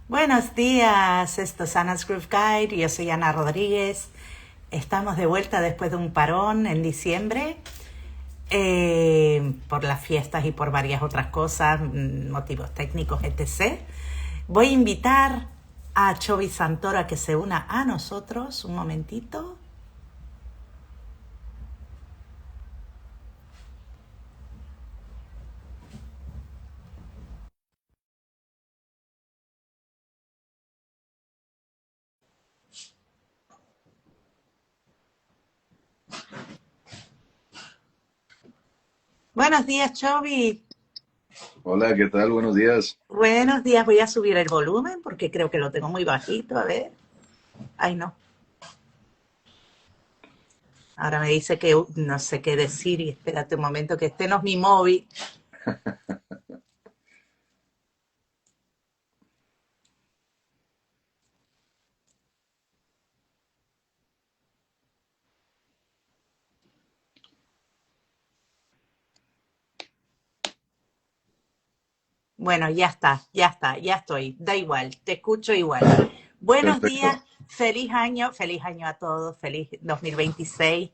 Buenos días, esto es Anna's Groove Guide, yo soy Ana Rodríguez. Estamos de vuelta después de un parón en diciembre por las fiestas y por varias otras cosas, motivos técnicos, etc. Voy a invitar a Chovi Santoro a que se una a nosotros un momentito. Buenos días, Chovi. Hola, ¿qué tal? Buenos días. Buenos días, voy a subir el volumen porque creo que lo tengo muy bajito. A ver. Ay, no. Ahora me dice que no sé qué decir y espérate un momento que este no es mi móvil. Bueno, ya estoy. Da igual, te escucho igual. Buenos días, Perfecto. feliz año a todos, feliz 2026,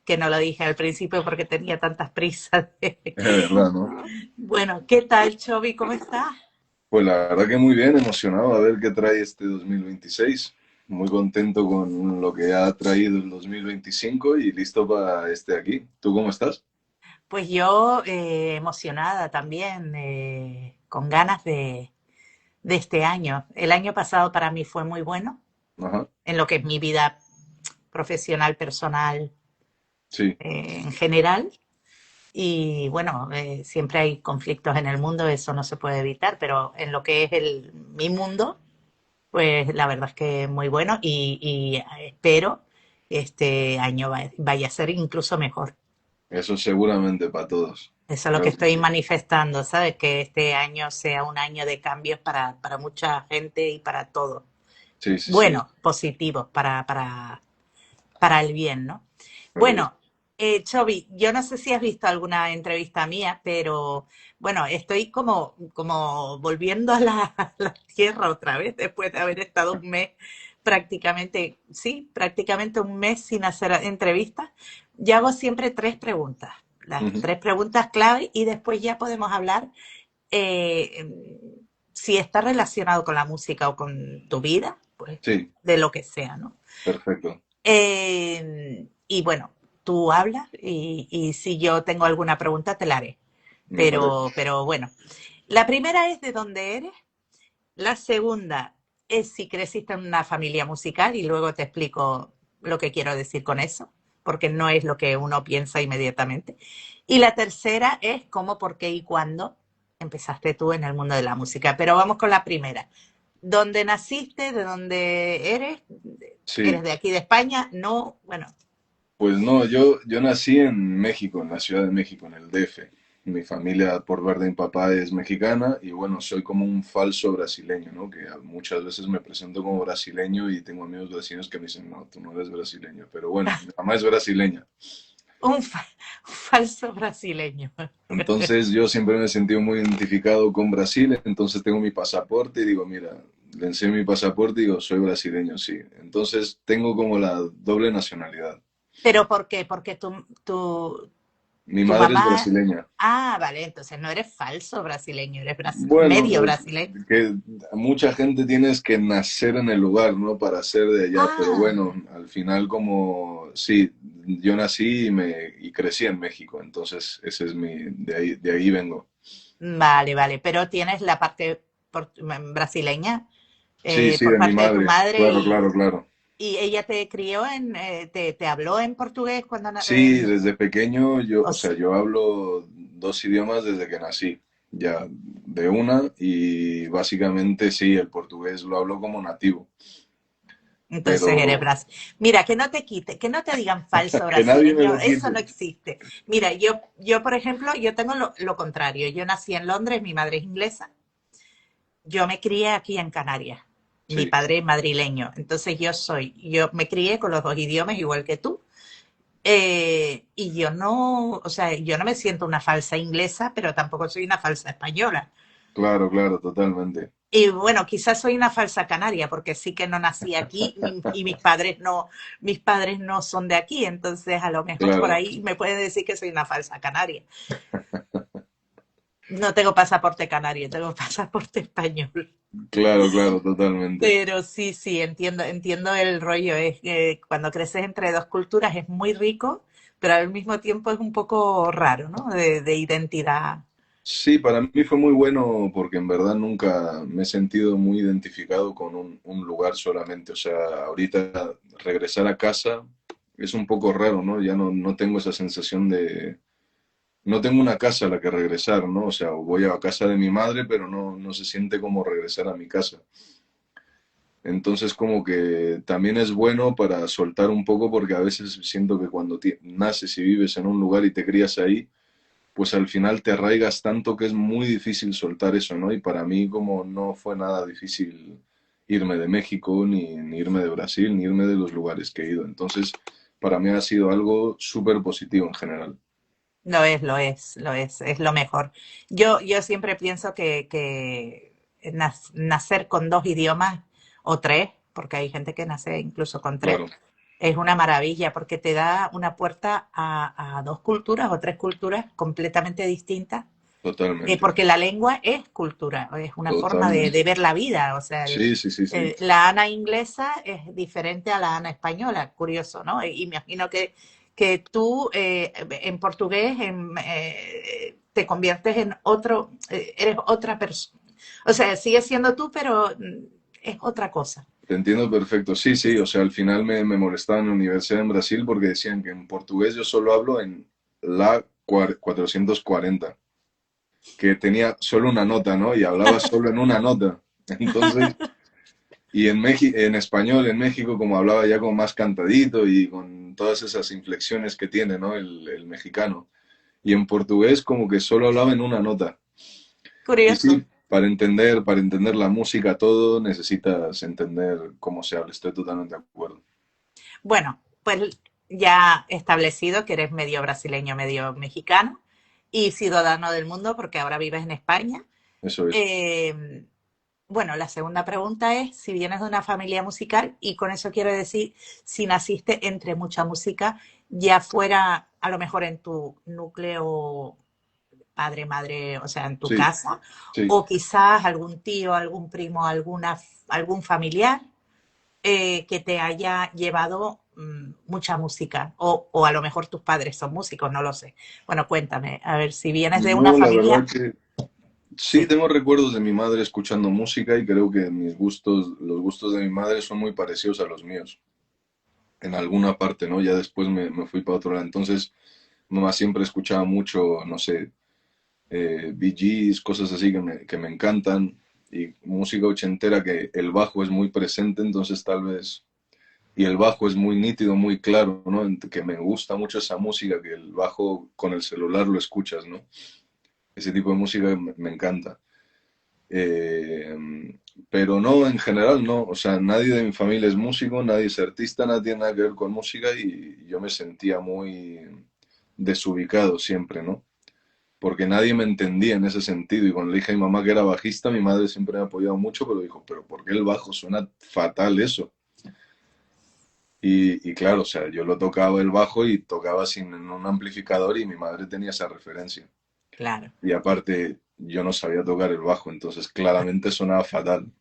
que no lo dije al principio porque tenía tantas prisas. Es verdad, ¿no? Bueno, ¿qué tal, Chovi? ¿Cómo estás? Pues la verdad que muy bien, emocionado a ver qué trae este 2026. Muy contento con lo que ha traído el 2025 y listo para este aquí. ¿Tú cómo estás? Pues yo emocionada también, con ganas de este año. El año pasado para mí fue muy bueno Ajá, en lo que es mi vida profesional, personal, sí, en general. Y bueno, siempre hay conflictos en el mundo, eso no se puede evitar, pero en lo que es mi mundo, pues la verdad es que es muy bueno y espero este año vaya a ser incluso mejor. eso seguramente para todos. Eso es lo que Claro que estoy sí. manifestando, ¿sabes? Que este año sea un año de cambios para mucha gente y para todos. Sí, sí, sí, Bueno, positivos para el bien, ¿no? claro que sí. Bueno, Chovi, yo no sé si has visto alguna entrevista mía, pero bueno, estoy como volviendo a a la tierra otra vez después de haber estado un mes prácticamente, sí, prácticamente un mes sin hacer entrevistas. Yo hago siempre tres preguntas, las Ujú, tres preguntas clave y después ya podemos hablar eh, si está relacionado con la música o con tu vida, pues sí, de lo que sea, ¿no? perfecto. Y bueno, tú hablas y si yo tengo alguna pregunta te la haré. Me parece. Pero bueno, la primera es de dónde eres, la segunda es si creciste en una familia musical y luego te explico lo que quiero decir con eso, porque no es lo que uno piensa inmediatamente. Y la tercera es cómo, por qué y cuándo empezaste tú en el mundo de la música. Pero vamos con la primera. ¿Dónde naciste? ¿De dónde eres? ¿Eres Sí, de aquí de España? No, bueno, pues no, yo nací en México, en la Ciudad de México, en el DF. Mi familia por parte de mi papá es mexicana y bueno, soy como un falso brasileño, ¿no? Que muchas veces me presento como brasileño y tengo amigos brasileños que me dicen, no, tú no eres brasileño. Pero bueno, mi mamá es brasileña. un, un falso brasileño. Entonces yo siempre me he sentido muy identificado con Brasil, entonces tengo mi pasaporte y digo, mira, le enseño mi pasaporte y digo, soy brasileño, sí. Entonces tengo como la doble nacionalidad. ¿Pero por qué? Porque Mi tu madre es mamá... brasileña. Ah, vale, entonces no eres falso brasileño, eres Bueno, medio brasileño. que mucha gente tienes que nacer en el lugar, ¿no? Para ser de allá, pero Ah, bueno, al final como, sí, yo nací y crecí en México, entonces ese es de ahí vengo. vale, vale, pero tienes la parte brasileña Sí, sí, por de mi parte de tu madre, madre claro, claro, claro. y ella te crió te habló en portugués cuando... Sí, desde pequeño yo, o o sea, sea, yo hablo dos idiomas desde que nací, ya de una, y básicamente sí, el portugués lo hablo como nativo, entonces eres pero brasileño. Mira, que no te quite, que no te digan falso que nadie me brasileño, lo eso quite. no existe. Mira, yo por ejemplo, yo tengo lo contrario. Yo nací en Londres, mi madre es inglesa. Yo me crié aquí en Canarias. Mi Sí. padre es madrileño. Entonces yo me crié con los dos idiomas igual que tú. Y yo no, o sea, yo no me siento una falsa inglesa, pero tampoco soy una falsa española. Claro, claro, totalmente. Y bueno, quizás soy una falsa canaria, porque sí que no nací aquí y mis padres no son de aquí, entonces a lo mejor por Claro, ahí me pueden decir que soy una falsa canaria. No tengo pasaporte canario, tengo pasaporte español. claro, claro, totalmente. Pero sí, sí, entiendo el rollo. Es que cuando creces entre dos culturas es muy rico, pero al mismo tiempo es un poco raro, ¿no? De identidad. Sí, para mí fue muy bueno porque en verdad nunca me he sentido muy identificado con un lugar solamente. O sea, ahorita regresar a casa es un poco raro, ¿no? Ya no tengo esa sensación de... No tengo una casa a la que regresar, ¿no? O sea, voy a casa de mi madre, pero no se siente como regresar a mi casa. Entonces, como que también es bueno para soltar un poco porque a veces siento que cuando naces y vives en un lugar y te crías ahí, pues al final te arraigas tanto que es muy difícil soltar eso, ¿no? Y para mí como no fue nada difícil irme de México, ni irme de Brasil, ni irme de los lugares que he ido. Entonces, para mí ha sido algo súper positivo en general. Es lo mejor. Yo siempre pienso que nacer con dos idiomas o tres, porque hay gente que nace incluso con tres, Claro, es una maravilla porque te da una puerta a dos culturas o tres culturas completamente distintas, totalmente, porque la lengua es cultura, es una forma de totalmente. ver la vida. O sea, Sí, sí, sí, sí. la Ana inglesa es diferente a la Ana española, curioso, ¿no? Y me imagino que tú en portugués te conviertes en otro, eres otra persona. O sea, sigues siendo tú, pero es otra cosa. Te entiendo perfecto. Sí, sí, o sea, al final me molestaba en la universidad en Brasil porque decían que en portugués yo solo hablo en la 440, que tenía solo una nota, ¿no? Y hablaba solo en una nota. Entonces, y en español, en México, como hablaba ya como más cantadito y con todas esas inflexiones que tiene, ¿no? El mexicano. Y en portugués como que solo hablaba en una nota. Y Curioso. sí, para entender la música, todo, necesitas entender cómo se habla. Estoy totalmente de acuerdo. Bueno, pues ya establecido que eres medio brasileño, medio mexicano y ciudadano del mundo porque ahora vives en España. Eso es. Eh, bueno, la segunda pregunta es si vienes de una familia musical y con eso quiero decir si naciste entre mucha música, ya fuera a lo mejor en tu núcleo padre, madre, o sea, en tu Sí, casa, sí. o quizás algún tío, algún primo, algún familiar que te haya llevado mucha música, o a lo mejor tus padres son músicos, no lo sé. Bueno, cuéntame, a ver si vienes de una No, la verdad familia, que sí sí, tengo recuerdos de mi madre escuchando música y creo que mis gustos, los gustos de mi madre son muy parecidos a los míos. En alguna parte, ¿no? Ya después me fui para otro lado. Entonces, mamá siempre escuchaba mucho, no sé, Bee Gees, cosas así que me encantan. Y música ochentera que el bajo es muy presente, entonces tal vez... Y el bajo es muy nítido, muy claro, ¿no? Que me gusta mucho esa música, que el bajo con el celular lo escuchas, ¿no? Ese tipo de música me encanta. Eh, pero no, en general no. O sea, nadie de mi familia es músico, nadie es artista, nadie tiene nada que ver con música y yo me sentía muy desubicado siempre, ¿no? Porque nadie me entendía en ese sentido. Y cuando le dije a mi mamá que era bajista, mi madre siempre me ha apoyado mucho, pero dijo, pero ¿por qué el bajo suena fatal eso? Y claro, o sea, yo lo tocaba el bajo y tocaba sin un amplificador y mi madre tenía esa referencia. claro. Y aparte, yo no sabía tocar el bajo, entonces claramente sonaba fatal.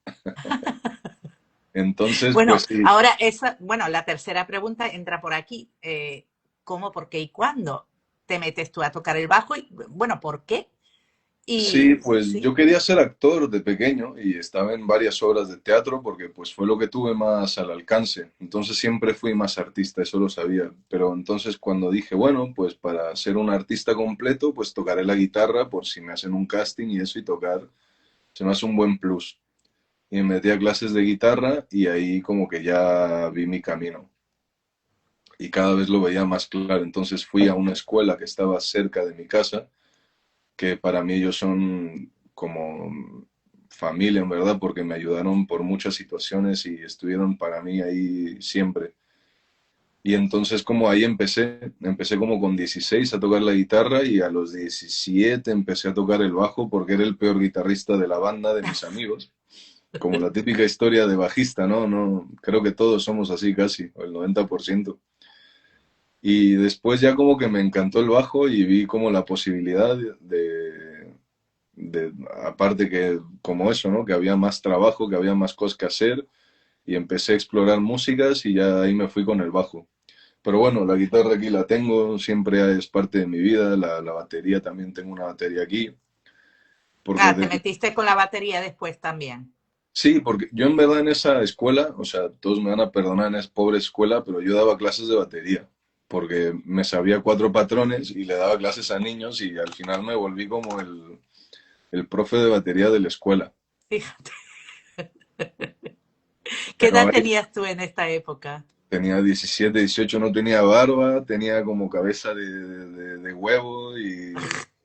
Entonces, Bueno, pues sí, ahora esa, bueno, la tercera pregunta entra por aquí. ¿Cómo, por qué y cuándo te metes tú a tocar el bajo? Y, bueno, ¿por qué? sí, Y pues sí, yo quería ser actor de pequeño y estaba en varias obras de teatro porque pues fue lo que tuve más al alcance. Entonces siempre fui más artista, eso lo sabía. Pero entonces cuando dije, bueno, pues para ser un artista completo, pues tocaré la guitarra por si me hacen un casting y eso y tocar, se me hace un buen plus. Y me metí a clases de guitarra y ahí como que ya vi mi camino. Y cada vez lo veía más claro. Entonces fui a una escuela que estaba cerca de mi casa, que para mí ellos son como familia, en verdad, porque me ayudaron por muchas situaciones y estuvieron para mí ahí siempre. Y entonces como ahí empecé como con 16 a tocar la guitarra y a los 17 empecé a tocar el bajo porque era el peor guitarrista de la banda de mis amigos. Como la típica historia de bajista, ¿no? No, creo que todos somos así casi, o el 90%. Y después ya como que me encantó el bajo y vi como la posibilidad aparte que como eso, ¿no? Que había más trabajo, que había más cosas que hacer y empecé a explorar músicas y ya ahí me fui con el bajo. Pero bueno, la guitarra aquí la tengo, siempre es parte de mi vida, la batería también tengo una batería aquí, porque Ah, te metiste con la batería después también. sí, porque yo en verdad en esa escuela, o sea, todos me van a perdonar en esa pobre escuela, pero yo daba clases de batería, porque me sabía cuatro patrones y le daba clases a niños y al final me volví como el profe de batería de la escuela. Fíjate. ¿Qué Pero edad ahí tenías tú en esta época? tenía 17, 18, no tenía barba, tenía como cabeza de huevo y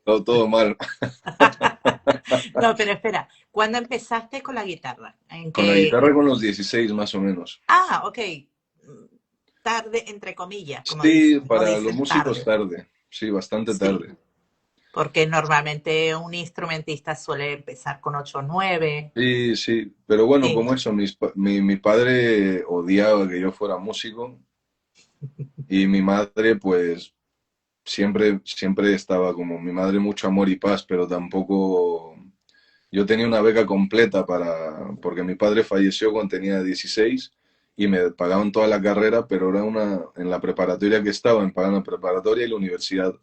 todo mal. No, pero espera, ¿cuándo empezaste con la guitarra? ¿En Con la qué? guitarra con los 16 más o menos. Ah, ok. Tarde, entre comillas, Sí, como para los dicen, músicos tarde. tarde, sí, bastante Sí, tarde. porque normalmente un instrumentista suele empezar con 8 o 9. Sí, sí, pero bueno, Sí, como eso, mi padre odiaba que yo fuera músico y mi madre pues siempre estaba como mi madre mucho amor y paz, pero tampoco yo tenía una beca completa porque mi padre falleció cuando tenía 16 y me pagaban toda la carrera, pero era en la preparatoria que estaba, me pagaban la preparatoria y la universidad.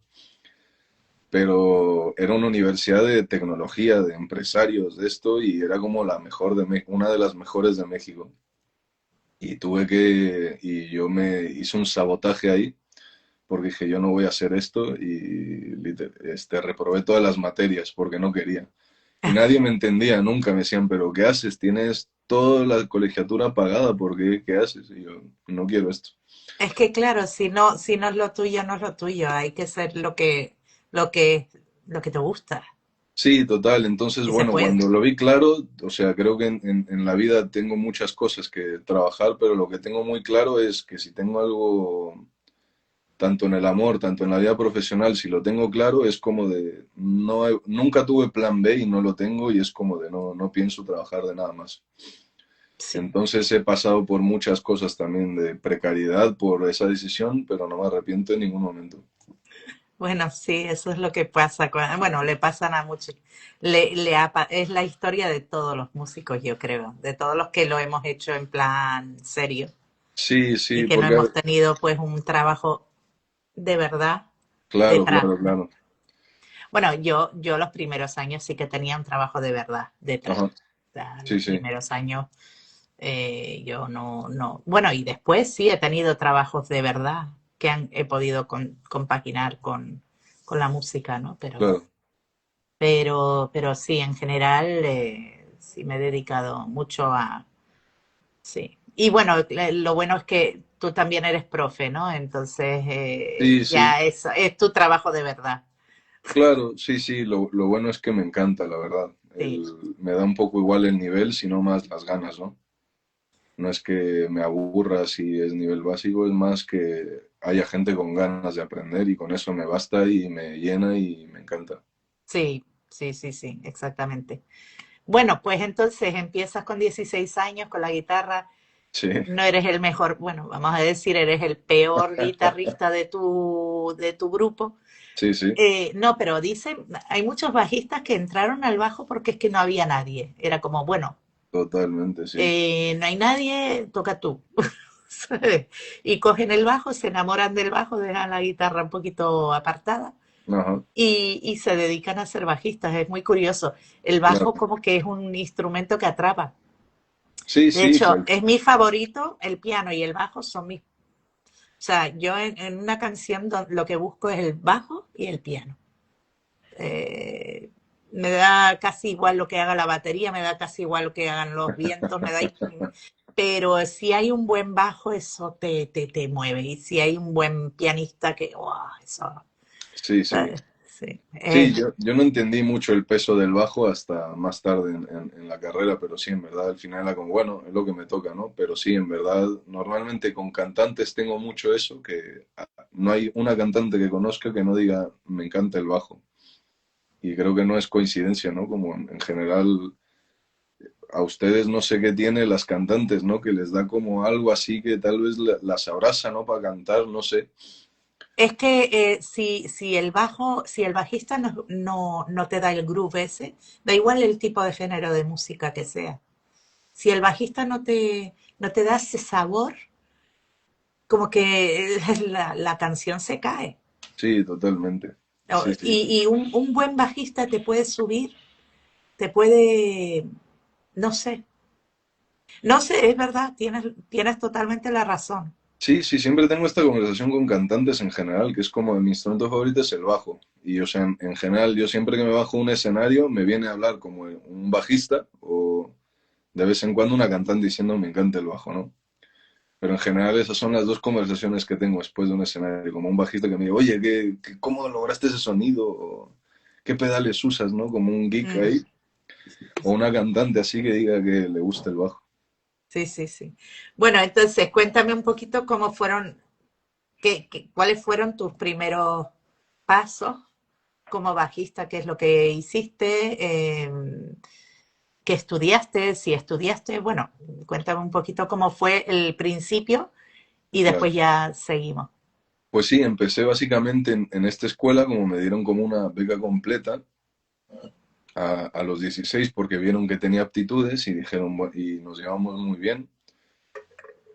Pero era una universidad de tecnología, de empresarios, de esto, y era como la mejor una de las mejores de México. Y yo me hice un sabotaje ahí, porque dije, yo no voy a hacer esto, y reprobé todas las materias porque no quería. Y nadie me entendía, nunca me decían, pero ¿qué haces? Tienes toda la colegiatura pagada, ¿por qué? ¿Qué haces? Y yo, no quiero esto. es que claro, si no es lo tuyo, no es lo tuyo. Hay que ser lo que te gusta, Sí, total. Entonces, y se bueno, puede. cuando lo vi claro, o sea, creo que en la vida tengo muchas cosas que trabajar, pero lo que tengo muy claro es que si tengo algo, tanto en el amor, tanto en la vida profesional, si lo tengo claro, es como de, no, nunca tuve plan B y no lo tengo y es como de, no pienso trabajar de nada más. Sí. Entonces he pasado por muchas cosas también de precariedad por esa decisión, pero no me arrepiento en ningún momento. Bueno, sí, eso es lo que pasa bueno, le pasan a muchos. Es la historia de todos los músicos, yo creo, de todos los que lo hemos hecho en plan serio Sí, y sí, que no porque, hemos tenido pues un trabajo de verdad claro, detrás, claro, ¿no? claro. Bueno, yo los primeros años sí que tenía un trabajo de verdad detrás. Ajá, O sea, sí, los sí, primeros años yo no. Bueno, y después sí he tenido trabajos de verdad que he podido compaginar con la música, ¿no? claro. Pero sí, en general sí me he dedicado mucho a... Sí. Y bueno, lo bueno es que tú también eres profe, ¿no? Entonces Sí, sí, ya es tu trabajo de verdad. claro, sí, sí, lo bueno es que me encanta, la verdad. Sí, Me da un poco igual el nivel, sino más las ganas, ¿no? No es que me aburra si es nivel básico, es más que haya gente con ganas de aprender y con eso me basta y me llena y me encanta. sí, exactamente. Bueno, pues entonces empiezas con 16 años con la guitarra, Sí, no eres el mejor, bueno, vamos a decir, eres el peor guitarrista de tu grupo. sí, sí, No, pero dicen, hay muchos bajistas que entraron al bajo porque es que no había nadie. Era como, bueno, totalmente, sí. no hay nadie, toca tú. ¿Sabes? Y cogen el bajo, se enamoran del bajo, dejan la guitarra un poquito apartada Ajá, y se dedican a ser bajistas. Es muy curioso. El bajo claro. como que es un instrumento que atrapa. Sí, De sí, hecho, es mi favorito, el piano y el bajo son mis... O sea, yo en una canción lo que busco es el bajo y el piano. Eh, Me da casi igual lo que haga la batería, me da casi igual lo que hagan los vientos, pero si hay un buen bajo, eso te mueve. Y si hay un buen pianista, que, wow, eso, sí, sí. ¿sabes? sí. Sí, yo no entendí mucho el peso del bajo hasta más tarde en la carrera, pero sí, en verdad, al final era como, bueno, es lo que me toca, ¿no? Pero sí, en verdad, normalmente con cantantes tengo mucho eso, que no hay una cantante que conozca que no diga, me encanta el bajo. Y creo que no es coincidencia, ¿no? Como en general, a ustedes no sé qué tiene las cantantes, ¿no? Que les da como algo así que tal vez las abraza, ¿no? Para cantar, no sé. Es que si el bajo, si el bajista no te da el groove ese, da igual el tipo de género de música que sea. Si el bajista no te da ese sabor, como que la canción se cae. Sí, totalmente. Sí, sí. Y un buen bajista te puede subir, te puede, no sé, no sé, es verdad, tienes totalmente la razón. Sí, sí, siempre tengo esta conversación con cantantes en general, que es como mi instrumento favorito es el bajo. Y o sea, en general, yo siempre que me bajo a un escenario me viene a hablar como un bajista o de vez en cuando una cantante diciendo me encanta el bajo, ¿no? Pero en general esas son las dos conversaciones que tengo después de un escenario, como un bajista que me dice, oye, ¿cómo lograste ese sonido? O, ¿qué pedales usas, no? Como un geek Mm, ahí. O una cantante así que diga que le gusta el bajo. sí, sí, sí. Bueno, entonces cuéntame un poquito cómo fueron, cuáles fueron tus primeros pasos como bajista, qué es lo que hiciste, qué estudiaste, si estudiaste, bueno, cuéntame un poquito cómo fue el principio y Claro. después ya seguimos. Pues sí, empecé básicamente en esta escuela, como me dieron como una beca completa a los 16 porque vieron que tenía aptitudes y dijeron, y nos llevamos muy bien.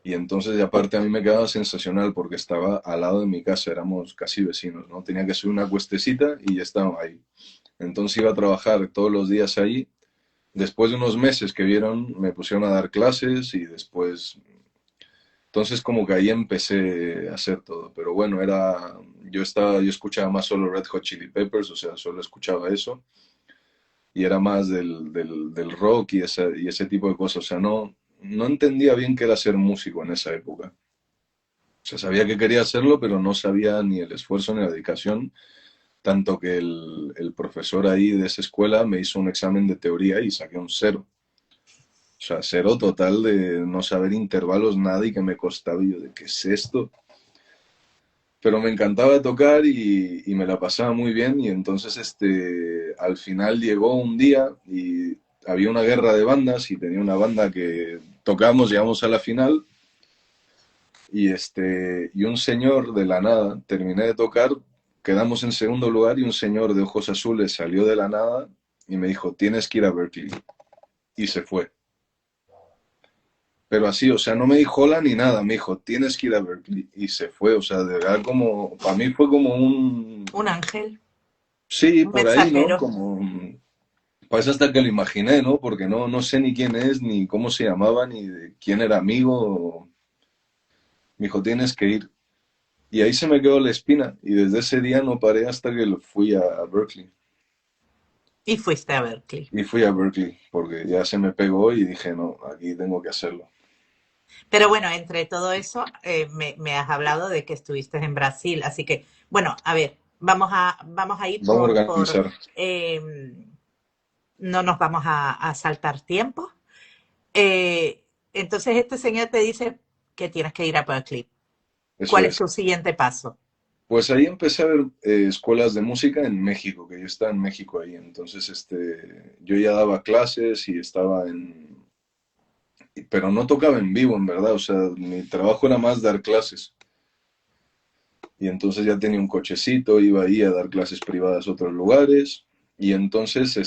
Y entonces, y aparte, a mí me quedaba sensacional porque estaba al lado de mi casa, éramos casi vecinos, ¿no? Tenía que subir una cuestecita y ya estaba ahí. Entonces iba a trabajar todos los días ahí. Después de unos meses que vieron, me pusieron a dar clases y después, entonces como que ahí empecé a hacer todo. Pero bueno, yo escuchaba más solo Red Hot Chili Peppers, o sea, solo escuchaba eso. Y era más del rock y ese tipo de cosas. O sea, no entendía bien qué era ser músico en esa época. O sea, sabía que quería hacerlo, pero no sabía ni el esfuerzo ni la dedicación, tanto que el profesor ahí de esa escuela me hizo un examen de teoría y saqué un cero. O sea, cero total de no saber intervalos, nada y que me costaba. Y yo, ¿de qué es esto? Pero me encantaba tocar y me la pasaba muy bien y entonces al final llegó un día y había una guerra de bandas y tenía una banda que tocamos, llegamos a la final y un señor de la nada, terminé de tocar, quedamos en segundo lugar y un señor de ojos azules salió de la nada y me dijo, tienes que ir a Berkeley. Y se fue. Pero así, o sea, no me dijo hola ni nada, me dijo, tienes que ir a Berkeley. Y se fue, o sea, de verdad como, para mí fue como Un ángel, sí, un por ahí, ¿no? mensajero. Como, pues hasta que lo imaginé, ¿no? Porque no sé ni quién es, ni cómo se llamaba, ni de quién era amigo. Me dijo, tienes que ir. Y ahí se me quedó la espina. Y desde ese día no paré hasta que fui a Berkeley. Y fuiste a Berkeley. Y fui a Berkeley, porque ya se me pegó y dije, no, aquí tengo que hacerlo. Pero bueno, entre todo eso, me has hablado de que estuviste en Brasil, así que, bueno, a ver, vamos a ir Vamos a organizar. eh, no nos vamos a saltar tiempo. Eh, entonces este señor te dice que tienes que ir a Berkeley. Eso ¿Cuál es es. tu siguiente paso? Pues ahí empecé a ver escuelas de música en México, que yo estaba en México ahí. Entonces, yo ya daba clases y estaba pero no tocaba en vivo, en verdad. O sea, mi trabajo era más dar clases. Y entonces ya tenía un cochecito, iba ahí a dar clases privadas a otros lugares. Y entonces,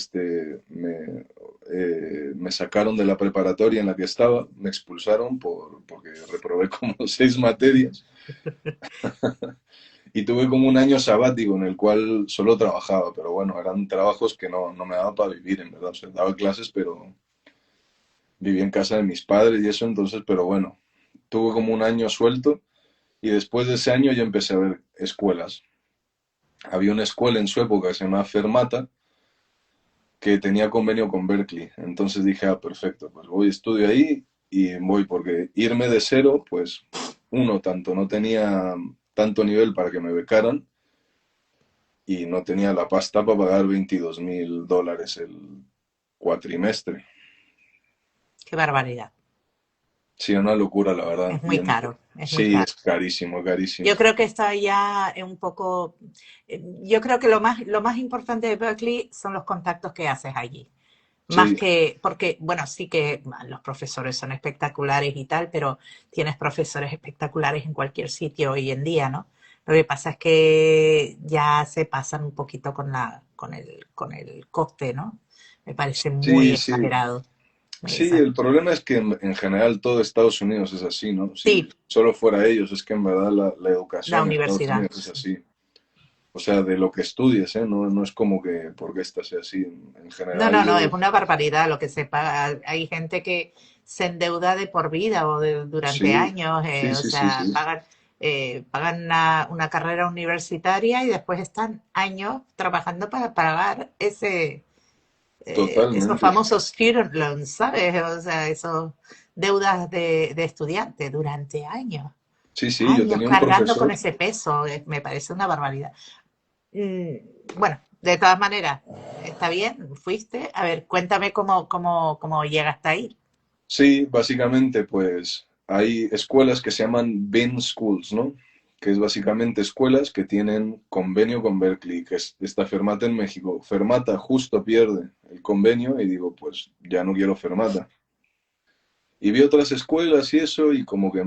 me sacaron de la preparatoria en la que estaba, me expulsaron porque reprobé como 6 materias. Y tuve como un año sabático en el cual solo trabajaba, pero bueno, eran trabajos que no me daban para vivir, en verdad. O sea, daba clases, pero vivía en casa de mis padres y eso, entonces, pero bueno, tuve como un año suelto y después de ese año ya empecé a ver escuelas. Había una escuela en su época que se llamaba Fermata, que tenía convenio con Berkeley. Entonces dije, ah, perfecto, pues voy, estudio ahí y voy, porque irme de cero, pues, uno, tanto no tenía tanto nivel para que me becaran. y no tenía la pasta para pagar $22.000 el cuatrimestre. Qué barbaridad. Sí, una locura, la verdad. Es muy caro, es muy Sí, caro. es carísimo, carísimo. Yo creo que está ya un poco. Yo creo que lo más importante de Berkeley son los contactos que haces allí. Más Sí, que, porque, bueno, sí que los profesores son espectaculares y tal, pero tienes profesores espectaculares en cualquier sitio hoy en día, ¿no? Lo que pasa es que ya se pasan un poquito con el coste, ¿no? Me parece muy sí, sí. exagerado, muy Sí, el exagerado. problema es que en general todo Estados Unidos es así, ¿no? Si Sí, solo fuera ellos, es que en verdad la la educación en Estados universidad. Unidos es así. O sea, de lo que estudies, ¿eh? No, no es como que porque esta sea así. En No, general no, no, es yo, una barbaridad lo que se paga. Hay gente que se endeuda de por vida o durante sí, años, sí, o sí, sí, sea, sí, pagan una carrera universitaria y después están años trabajando para pagar esos totalmente. famosos student loans, ¿sabes? O sea, esos deudas de estudiante durante años, Sí, sí, yo años tenía un cargando con profesor. ese peso, me parece una barbaridad. Bueno, de todas maneras, está bien, fuiste. A ver, cuéntame cómo llegaste ahí. Sí, básicamente, pues hay escuelas que se llaman BIN Schools, ¿no? Que es básicamente escuelas que tienen convenio con Berkeley, que es esta Fermata en México. Fermata justo pierde el convenio y digo, pues ya no quiero Fermata. Y vi otras escuelas y eso y como que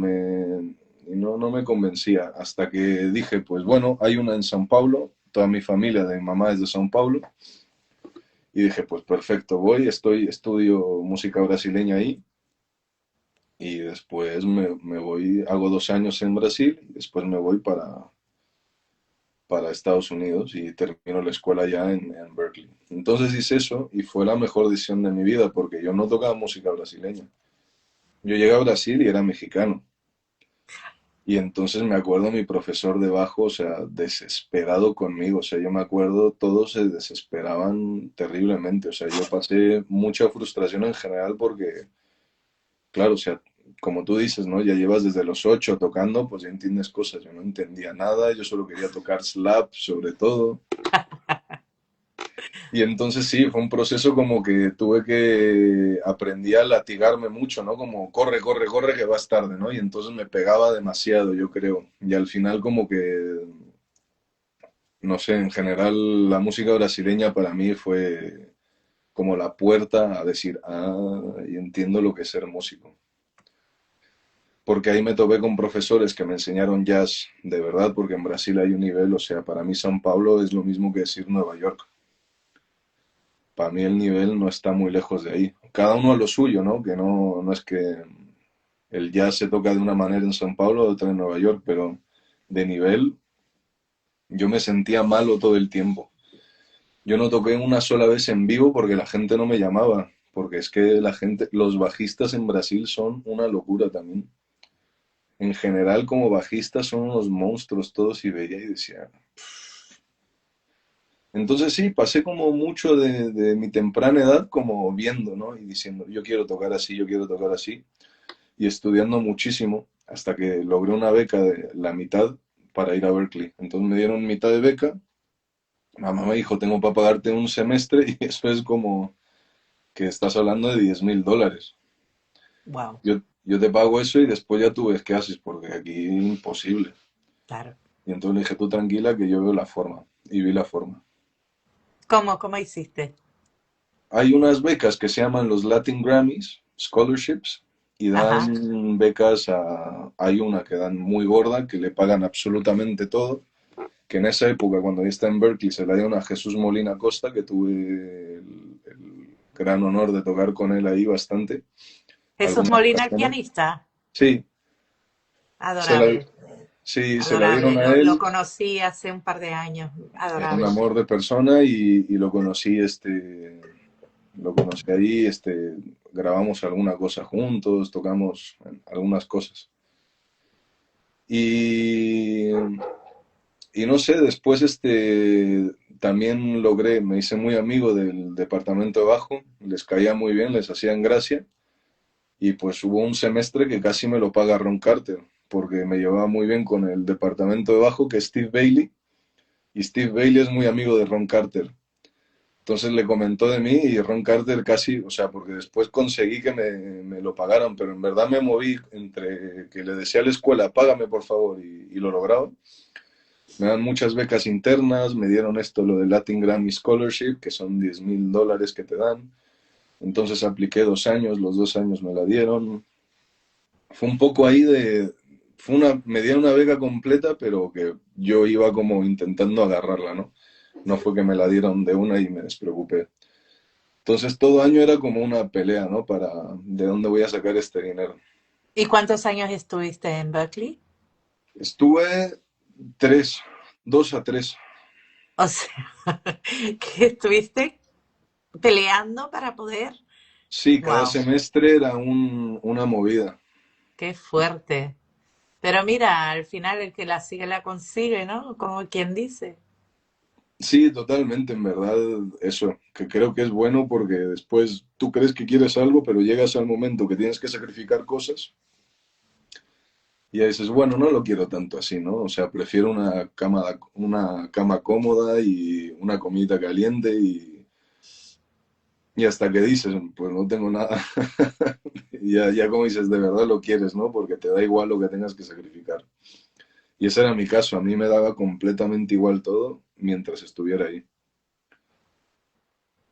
y no, no me convencía. Hasta que dije, pues bueno, hay una en San Paulo, toda mi familia de mi mamá es de San Paulo. Y dije, pues perfecto, estudio música brasileña ahí y después me voy, hago 2 años en Brasil y después me voy para Estados Unidos y termino la escuela ya en Berkeley. Entonces hice eso y fue la mejor decisión de mi vida porque yo no tocaba música brasileña. Yo llegué a Brasil y era mexicano. Y entonces me acuerdo mi profesor de bajo, o sea, desesperado conmigo. O sea, yo me acuerdo, todos se desesperaban terriblemente. O sea, yo pasé mucha frustración en general porque claro, o sea, como tú dices, ¿no? Ya llevas desde los 8 tocando, pues ya entiendes cosas. Yo no entendía nada, yo solo quería tocar slap sobre todo. Y entonces sí, fue un proceso como que tuve que aprendí a latigarme mucho, ¿no? Como corre, corre, corre, que vas tarde, ¿no? Y entonces me pegaba demasiado, yo creo. Y al final como que, no sé, en general la música brasileña para mí fue como la puerta a decir, ah, y entiendo lo que es ser músico. Porque ahí me topé con profesores que me enseñaron jazz de verdad, porque en Brasil hay un nivel, o sea, para mí São Paulo es lo mismo que decir Nueva York. Para mí el nivel no está muy lejos de ahí. Cada uno a lo suyo, ¿no? Que no, no es que el jazz se toca de una manera en São Paulo, de otra en Nueva York, pero de nivel yo me sentía malo todo el tiempo. Yo no toqué una sola vez en vivo porque la gente no me llamaba, porque es que la gente, los bajistas en Brasil son una locura también. En general, como bajistas son unos monstruos todos y veía y decía. Entonces sí, pasé como mucho de mi temprana edad como viendo, ¿no? Y diciendo, yo quiero tocar así, yo quiero tocar así. Y estudiando muchísimo hasta que logré una beca de la mitad para ir a Berkeley. Entonces me dieron mitad de beca. Mamá me dijo, tengo para pagarte un semestre y eso es como que estás hablando de $10.000. Wow, Yo te pago eso y después ya tú ves qué haces, porque aquí imposible. claro. Y entonces le dije, tú tranquila que yo veo la forma. Y vi la forma. ¿Cómo hiciste? Hay unas becas que se llaman los Latin Grammys, scholarships, y Ajá. dan becas hay una que dan muy gorda, que le pagan absolutamente todo, que en esa época, cuando yo estaba en Berkeley, se la dieron a Jesús Molina Costa, que tuve el gran honor de tocar con él ahí bastante, Jesús algunas Molina, el canciones. pianista. Sí, se la, Adorable, sí, se la adorable. dieron a Lo él, conocí hace un par de años. era un Adorable. amor de persona y lo conocí lo conocí ahí, grabamos alguna cosa juntos, tocamos algunas cosas. Y, y no sé, después también logré, me hice muy amigo del departamento de bajo, les caía muy bien, les hacían gracia, y pues hubo un semestre que casi me lo paga Ron Carter, porque me llevaba muy bien con el departamento de bajo, que es Steve Bailey, Y Steve Bailey es muy amigo de Ron Carter. Entonces le comentó de mí y Ron Carter casi, o sea, porque después conseguí que me lo pagaran, pero en verdad me moví entre que le decía a la escuela, págame por favor, y lo lograba. Me dan muchas becas internas, me dieron esto, lo de Latin Grammy Scholarship, que son $10,000 que te dan. Entonces apliqué 2 años, los 2 años me la dieron. Fue un poco ahí me dieron una beca completa, pero que yo iba como intentando agarrarla, ¿no? No fue que me la dieron de una y me despreocupé. Entonces todo año era como una pelea, ¿no? Para de dónde voy a sacar este dinero. ¿Y cuántos años estuviste en Berkeley? Estuve 3, 2 a 3. O sea, que estuviste peleando para poder. Sí, cada Wow, semestre era una movida. qué fuerte. Pero mira, al final el que la sigue la consigue, ¿no? Como quien dice. Sí, totalmente, en verdad, eso, que creo que es bueno porque después tú crees que quieres algo, pero llegas al momento que tienes que sacrificar cosas y ahí dices, bueno, no lo quiero tanto así, ¿no? O sea, prefiero una cama cómoda y una comida caliente y hasta que dices, pues no tengo nada. Y ya como dices, de verdad lo quieres, ¿no? Porque te da igual lo que tengas que sacrificar. Y ese era mi caso, a mí me daba completamente igual todo mientras estuviera ahí.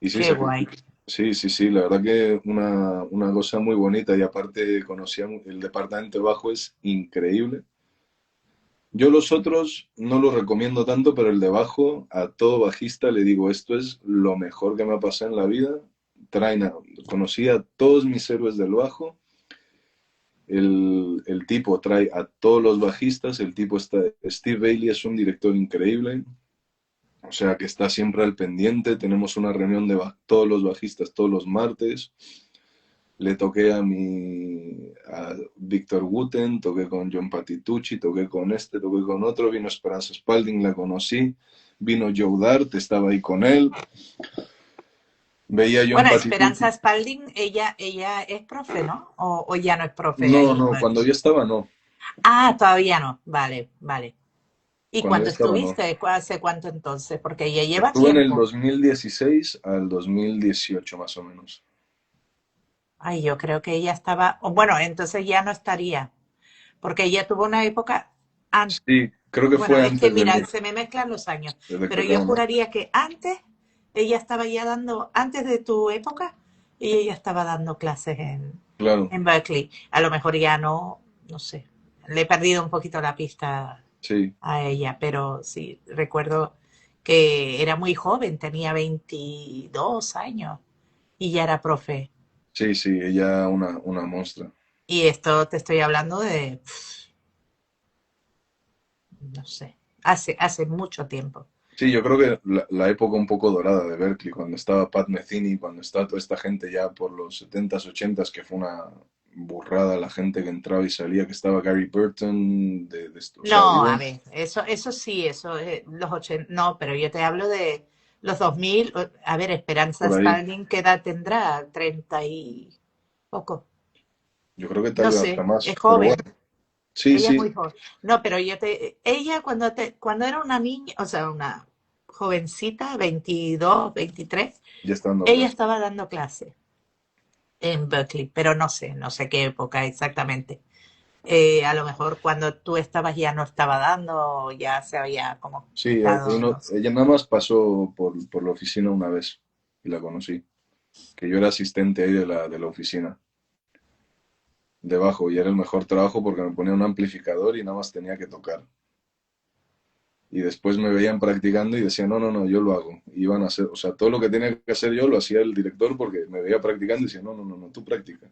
Y sí, Qué guay. sí, sí, sí, la verdad que una cosa muy bonita y aparte conocía el departamento de bajo es increíble. Yo los otros no los recomiendo tanto, pero el de bajo a todo bajista le digo, esto es lo mejor que me ha pasado en la vida. Conocí a todos mis héroes del bajo. El tipo trae a todos los bajistas. Steve Bailey es un director increíble. O sea que está siempre al pendiente. Tenemos una reunión de todos los bajistas todos los martes. Le toqué a Víctor Wooten, toqué con John Patitucci, toqué con este, toqué con otro, vino Esperanza Spalding, la conocí, vino Joe Dart, estaba ahí con él, veía a John Bueno, Patitucci. Esperanza Spalding, ella es profe, ¿no? O ya no es profe No, ahí en no, cuando Berkeley. yo estaba no, Ah, todavía no. Vale, vale. ¿Y cuando yo cuándo estaba no. estuviste? ¿Hace cuánto entonces? Porque ella lleva Estuve en el tiempo. 2016 al 2018 más o menos. Ay, yo creo que ella estaba, o bueno, entonces ya no estaría, porque ella tuvo una época antes. Sí, creo que Bueno, fue es que antes mira, se me mezclan los años, del pero yo doctorado, ¿no? juraría que antes ella estaba ya dando, antes de tu época, y ella estaba dando clases Claro, en Berkeley. A lo mejor ya no, no sé, le he perdido un poquito la pista sí, a ella, pero sí, recuerdo que era muy joven, tenía 22 años y ya era profe. sí, sí, ella una monstrua. Y esto te estoy hablando de, no sé, hace mucho tiempo. Sí, yo creo que la época un poco dorada de Berkeley, cuando estaba Pat Metheny, cuando estaba toda esta gente ya por los 70s, 80s, que fue una burrada la gente que entraba y salía, que estaba Gary Burton, o sea, No, iban, a ver, eso sí, eso, los 80, no, pero yo te hablo de los 2000. A ver, Esperanza por ahí. Spalding, ¿qué edad tendrá? 30 y poco. Yo creo que tal No vez hasta sé, más, es pero bueno, joven, sí, ella es sí, muy joven. No, pero ella cuando era una niña, o sea, una jovencita, 22, 23, ya está dando ella clase. estaba dando clase en Berkeley, pero no sé qué época exactamente. A lo mejor cuando tú estabas ya no estaba dando, ya se había como Sí, quitado, no sé. ella nada más pasó por la oficina una vez y la conocí, que yo era asistente ahí de la oficina, debajo, y era el mejor trabajo porque me ponía un amplificador y nada más tenía que tocar. Y después me veían practicando y decían, no, no, no, yo lo hago. Y iban a hacer, o sea, todo lo que tenía que hacer yo lo hacía el director porque me veía practicando y decía, no, no, no, no, tú practica.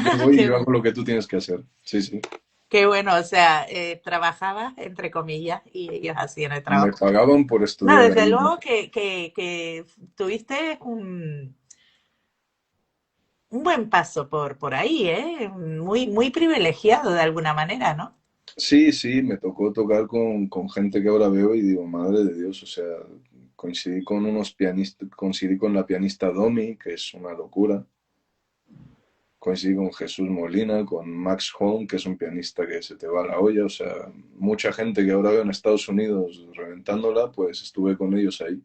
Yo voy y Qué, yo hago lo que tú tienes que hacer. Sí, sí. qué bueno, o sea, trabajabas entre comillas y ellos hacían el Me trabajo. pagaban por No, estudiar desde ahí, ¿no? luego que tuviste un buen paso por ahí, ¿eh? Muy, muy privilegiado de alguna manera, ¿no? Sí, sí, me tocó tocar con gente que ahora veo y digo, madre de Dios, o sea, coincidí con unos pianistas, coincidí con la pianista Domi, que es una locura. coincidí con Jesús Molina, con Max Holm, que es un pianista que se te va la olla, o sea, mucha gente que ahora veo en Estados Unidos reventándola, pues estuve con ellos ahí.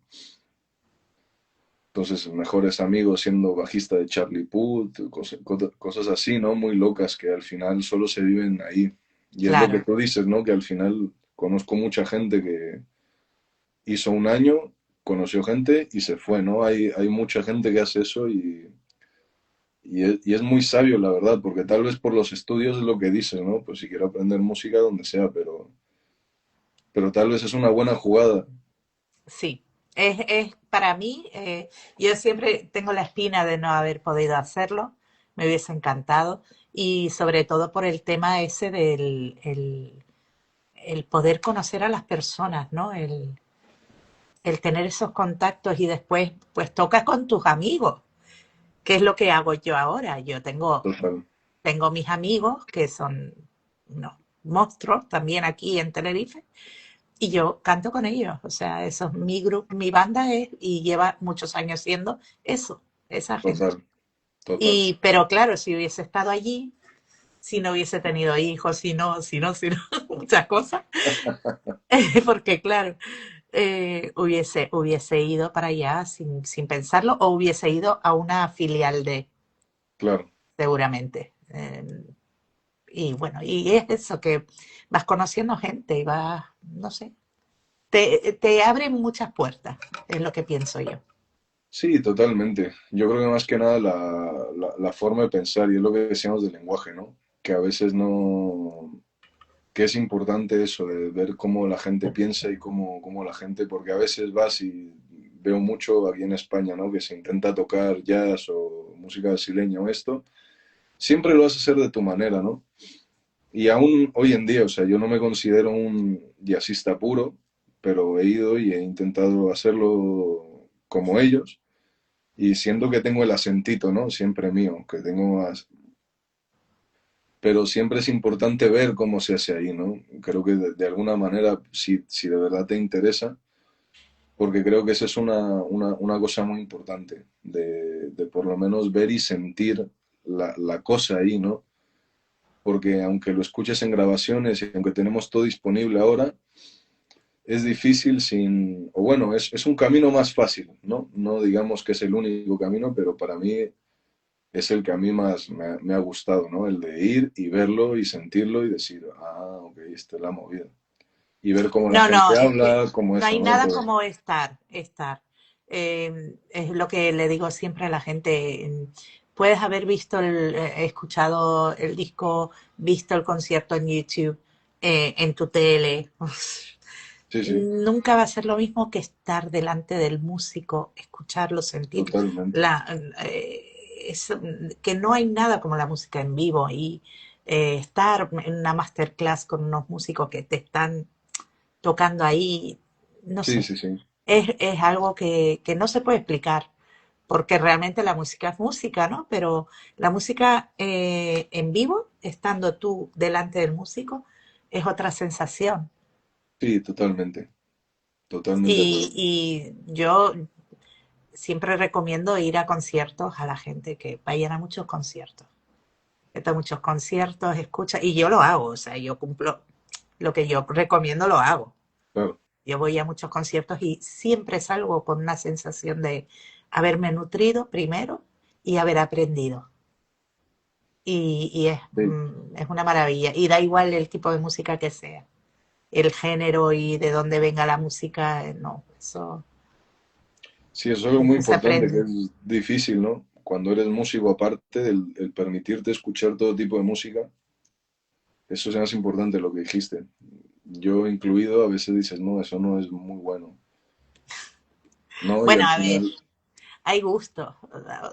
Entonces, mejores amigos siendo bajista de Charlie Puth, cosas así, ¿no? Muy locas que al final solo se viven ahí. Y es lo que Claro, tú dices, ¿no? Que al final conozco mucha gente que hizo un año, conoció gente y se fue, ¿no? Hay mucha gente que hace eso y es muy sabio, la verdad, porque tal vez por los estudios es lo que dices, ¿no? Pues si quiero aprender música donde sea, pero tal vez es una buena jugada. sí. Es para mí, yo siempre tengo la espina de no haber podido hacerlo, me hubiese encantado, y sobre todo por el tema ese del el poder conocer a las personas, ¿no? El tener esos contactos y después, pues tocas con tus amigos, que es lo que hago yo ahora. Total, Tengo mis amigos que son unos monstruos también aquí en Tenerife y yo canto con ellos. O sea, eso es mi grupo, mi banda es y lleva muchos años siendo eso, esa gente. total, total. Y, pero claro, si hubiese estado allí, si no hubiese tenido hijos, si no, muchas cosas, porque claro, hubiese ido para allá sin pensarlo o hubiese ido a una filial de, Claro. seguramente. Y bueno, y es eso que vas conociendo gente y vas, no sé, te abren muchas puertas, es lo que pienso yo. Sí, totalmente. Yo creo que más que nada la forma de pensar, y es lo que decíamos del lenguaje, ¿no? Que a veces no, que es importante eso, de ver cómo la gente piensa y cómo la gente, porque a veces vas y veo mucho aquí en España, ¿no? Que se intenta tocar jazz o música brasileña o esto, siempre lo vas a hacer de tu manera, ¿no? Y aún hoy en día, o sea, yo no me considero un jazzista puro, pero he ido y he intentado hacerlo como ellos y siento que tengo el acentito, ¿no? Siempre mío, que tengo más... Pero siempre es importante ver cómo se hace ahí, ¿no? Creo que de alguna manera, si de verdad te interesa, porque creo que esa es una cosa muy importante, de por lo menos ver y sentir la cosa ahí, ¿no? Porque aunque lo escuches en grabaciones y aunque tenemos todo disponible ahora, es difícil sin, o bueno, es un camino más fácil, ¿no? No digamos que es el único camino, pero para mí es el que a mí más me ha gustado, ¿no? El de ir y verlo y sentirlo y decir, ah, ok, esta es la movida. Y ver cómo la No, no, gente es que habla, cómo no eso, hay ¿no? nada Todo. como estar. Es lo que le digo siempre a la gente. Puedes haber visto, escuchado el disco, visto el concierto en YouTube, en tu tele. Sí, sí, Nunca va a ser lo mismo que estar delante del músico, escucharlo, sentir totalmente. la, es, que no hay nada como la música en vivo y estar en una masterclass con unos músicos que te están tocando ahí, no Sí, sé, sí, sí, es algo que no se puede explicar, porque realmente la música es música, ¿no? Pero la música en vivo, estando tú delante del músico, es otra sensación. sí, totalmente, totalmente de acuerdo. Y yo siempre recomiendo ir a conciertos a la gente que vayan a muchos conciertos. Vete a muchos conciertos, escucha, y yo lo hago, o sea, yo cumplo lo que yo recomiendo, lo hago. Claro, Yo voy a muchos conciertos y siempre salgo con una sensación de haberme nutrido primero y haber aprendido. Y sí. es una maravilla. Y da igual el tipo de música que sea, el género y de dónde venga la música, no, Sí, eso es algo muy eso se importante, que aprende. es difícil, ¿no? Cuando eres músico, aparte, el permitirte escuchar todo tipo de música, eso es más importante lo que dijiste. Yo incluido, a veces dices, no, eso no es muy bueno, ¿no? Y Bueno, al a ver, final, hay gustos,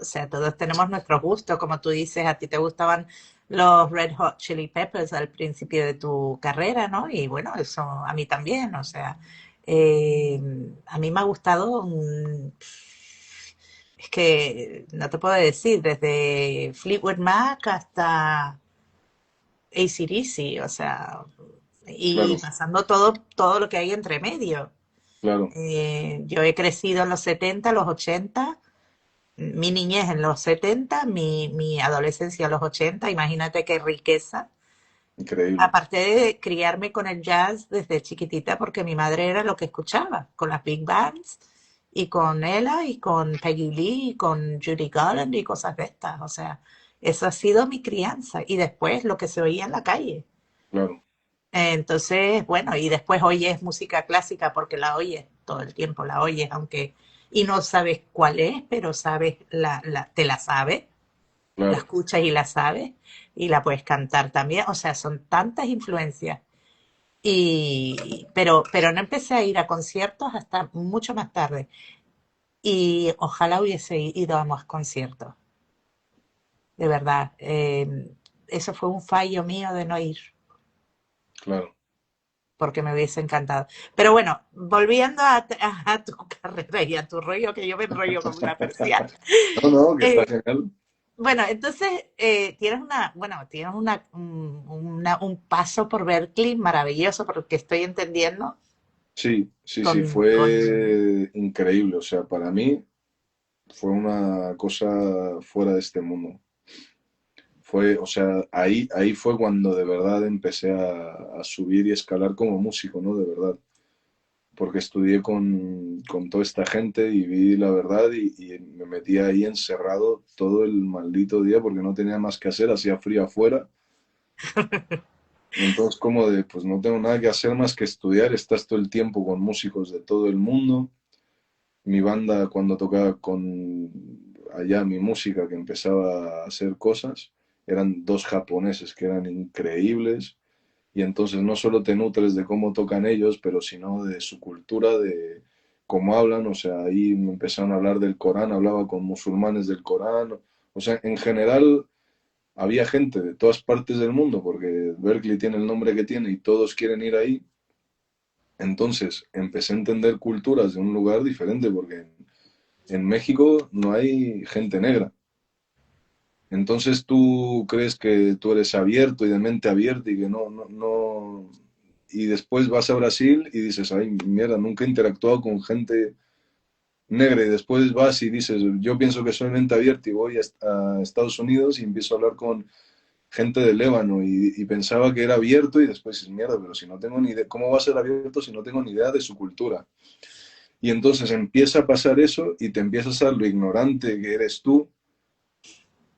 o sea, todos tenemos nuestros gustos, como tú dices, a ti te gustaban los Red Hot Chili Peppers al principio de tu carrera, ¿no? Y bueno, eso a mí también, o sea, eh, a mí me ha gustado, es que no te puedo decir, desde Fleetwood Mac hasta AC/DC, o sea, y claro, pasando todo lo que hay entre medio. claro, Yo he crecido en los 70, los 80 mi niñez en los 70, mi adolescencia en los 80, imagínate qué riqueza. Increíble, Aparte de criarme con el jazz desde chiquitita, porque mi madre era lo que escuchaba, con las big bands, y con Ella, y con Peggy Lee, y con Judy Garland, y cosas de estas. O sea, eso ha sido mi crianza. Y después lo que se oía en la calle. claro, Entonces, bueno, y después oyes música clásica porque la oyes todo el tiempo, la oyes, aunque, y no sabes cuál es, pero sabes, te la sabes, la claro. escuchas y la sabes, y la puedes cantar también. O sea, son tantas influencias. Pero no empecé a ir a conciertos hasta mucho más tarde. Y ojalá hubiese ido a más conciertos, de verdad. Eso fue un fallo mío de no ir, Claro. porque me hubiese encantado. Pero bueno, volviendo a tu carrera y a tu rollo, que yo me enrollo como una persiana. No, no, que está Eh, genial. bueno, entonces tienes un paso por Berkeley maravilloso, porque estoy entendiendo Sí, sí, sí, con fue increíble. O sea, para mí fue una cosa fuera de este mundo. Fue, o sea, ahí fue cuando de verdad empecé a subir y escalar como músico, ¿no? De verdad. Porque estudié con toda esta gente y vi la verdad y me metí ahí encerrado todo el maldito día porque no tenía más que hacer, hacía frío afuera. Y entonces como de, pues no tengo nada que hacer más que estudiar, estás todo el tiempo con músicos de todo el mundo. Mi banda cuando tocaba con allá mi música que empezaba a hacer cosas, eran dos japoneses que eran increíbles y entonces no solo te nutres de cómo tocan ellos, pero sino de su cultura, de cómo hablan, o sea, ahí me empezaron a hablar del Corán, hablaba con musulmanes del Corán, o sea, en general había gente de todas partes del mundo, porque Berkeley tiene el nombre que tiene y todos quieren ir ahí, entonces empecé a entender culturas de un lugar diferente, porque en México no hay gente negra. Entonces tú crees que tú eres abierto y de mente abierta y que no. Y después vas a Brasil y dices, ay, mierda, nunca he interactuado con gente negra. Y después vas y dices, yo pienso que soy mente abierta y voy a Estados Unidos y empiezo a hablar con gente de Líbano y pensaba que era abierto y después dices, mierda, pero si no tengo ni idea, ¿cómo va a ser abierto si no tengo ni idea de su cultura? Y entonces empieza a pasar eso y te empiezas a ser lo ignorante que eres tú.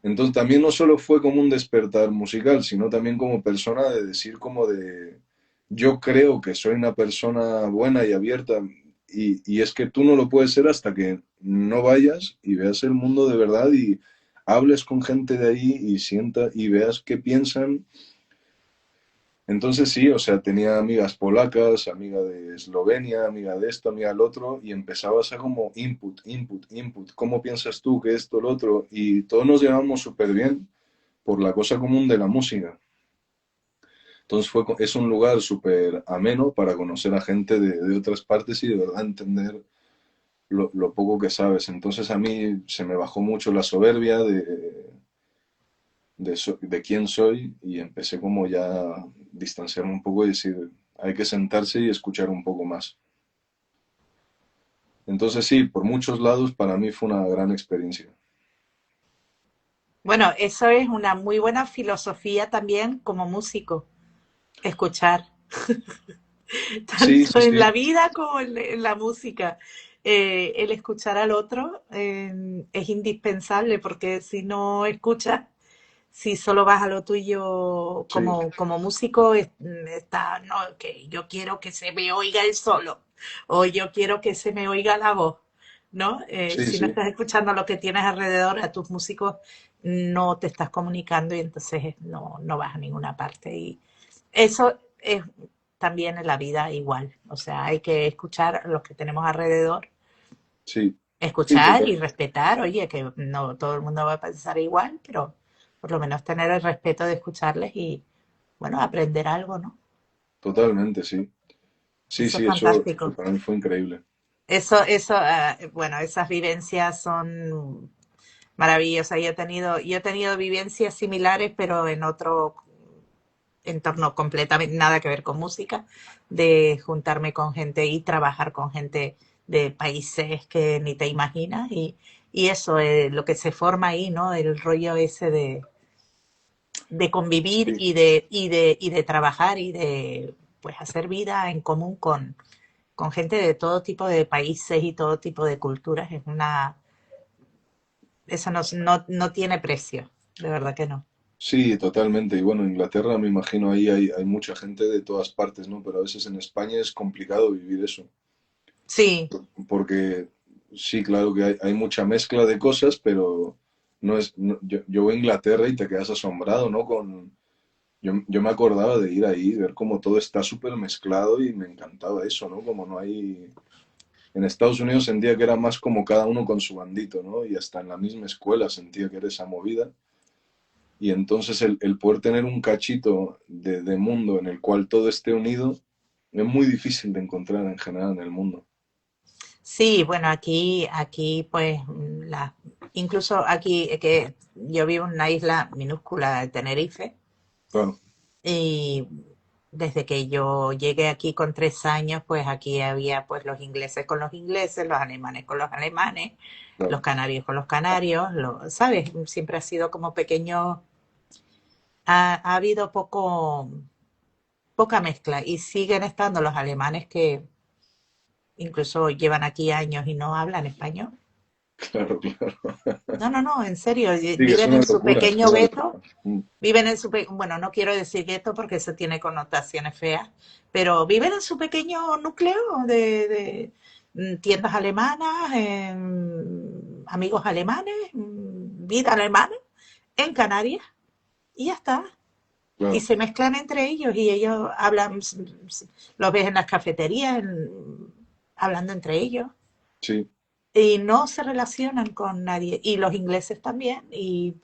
Entonces también no solo fue como un despertar musical, sino también como persona de decir como de, yo creo que soy una persona buena y abierta y es que tú no lo puedes ser hasta que no vayas y veas el mundo de verdad y hables con gente de ahí y sienta y veas qué piensan. Entonces sí, o sea, tenía amigas polacas, amiga de Eslovenia, amiga de esto, amiga del otro, y empezabas a como input, input, input, ¿cómo piensas tú que esto, lo otro? Y todos nos llevamos súper bien por la cosa común de la música. Entonces es un lugar súper ameno para conocer a gente de otras partes y de verdad entender lo poco que sabes. Entonces a mí se me bajó mucho la soberbia de quién soy y empecé como ya a distanciarme un poco y decir, hay que sentarse y escuchar un poco más. Entonces sí, por muchos lados para mí fue una gran experiencia. bueno, eso es una muy buena filosofía también como músico, escuchar, Sí, tanto sí, en sí, la vida como en la música. El escuchar al otro es indispensable porque si no escuchas, si solo vas a lo tuyo sí, como músico, está, no, que yo quiero que se me oiga el solo o yo quiero que se me oiga la voz, ¿no? sí, Si no sí, estás escuchando lo que tienes alrededor, a tus músicos, no te estás comunicando y entonces no vas a ninguna parte. Y eso es también en la vida igual. O sea, hay que escuchar a los que tenemos alrededor, sí, sí, escuchar y respetar. Oye, que no todo el mundo va a pensar igual, pero por lo menos tener el respeto de escucharles y, bueno, aprender algo, ¿no? totalmente, sí. Sí, Eso es sí, eso fantástico. para mí fue increíble. Bueno, esas vivencias son maravillosas. Yo he tenido vivencias similares, pero en otro entorno completamente nada que ver con música, de juntarme con gente y trabajar con gente de países que ni te imaginas y eso, lo que se forma ahí, ¿no? El rollo ese de convivir Sí, y de trabajar y de pues hacer vida en común con gente de todo tipo de países y todo tipo de culturas. Es una, eso no tiene precio, de verdad que no. sí, totalmente. Y bueno, Inglaterra me imagino ahí hay mucha gente de todas partes, ¿no? Pero a veces en España es complicado vivir eso. Sí, Porque sí, claro que hay mucha mezcla de cosas, pero no es, yo voy a Inglaterra y te quedas asombrado, ¿no? Yo me acordaba de ir ahí, ver cómo todo está súper mezclado y me encantaba eso, ¿no? Como no hay... En Estados Unidos sentía que era más como cada uno con su bandito, ¿no? Y hasta en la misma escuela sentía que era esa movida. Y entonces el poder tener un cachito de mundo en el cual todo esté unido es muy difícil de encontrar en general en el mundo. sí, bueno, aquí pues incluso aquí que yo vivo en una isla minúscula de Tenerife Claro, y desde que yo llegué aquí con 3 años, pues aquí había pues los ingleses con los ingleses, los alemanes con los alemanes, los claro. canarios con los canarios, ¿sabes? Siempre ha sido como pequeño, ha habido poca mezcla y siguen estando los alemanes que incluso llevan aquí años y no hablan español. Claro, claro. No, en serio, Sí, que es viven una en su locura, es pequeño una gueto, locura. Mm. viven en su, bueno, no quiero decir gueto porque eso tiene connotaciones feas, pero viven en su pequeño núcleo de tiendas alemanas, amigos alemanes, vida alemana, en Canarias, y ya está. Y Claro, se mezclan entre ellos y ellos hablan, los ves en las cafeterías, hablando entre ellos. sí, Y no se relacionan con nadie. Y los ingleses también. Y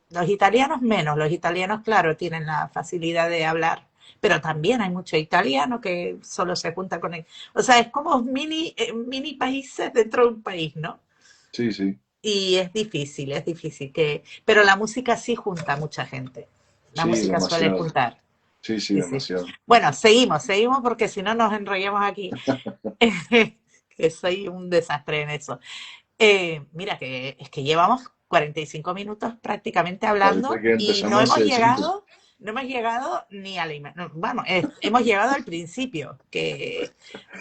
los italianos menos. Los italianos, claro, tienen la facilidad de hablar. Pero también hay mucho italiano que solo se junta con él. O sea, es como mini países dentro de un país, ¿no? sí, sí, Y es difícil que... Pero la música sí junta a mucha gente. La sí, música suele demasiado. juntar. Sí, sí, Sí, sí. demasiado. Bueno, seguimos porque si no nos enrollamos aquí. Que soy un desastre en eso. Mira, que es que llevamos 45 minutos prácticamente Parece hablando que y empezamos hace siete. no hemos llegado ni al... No, vamos, hemos llegado al principio, que...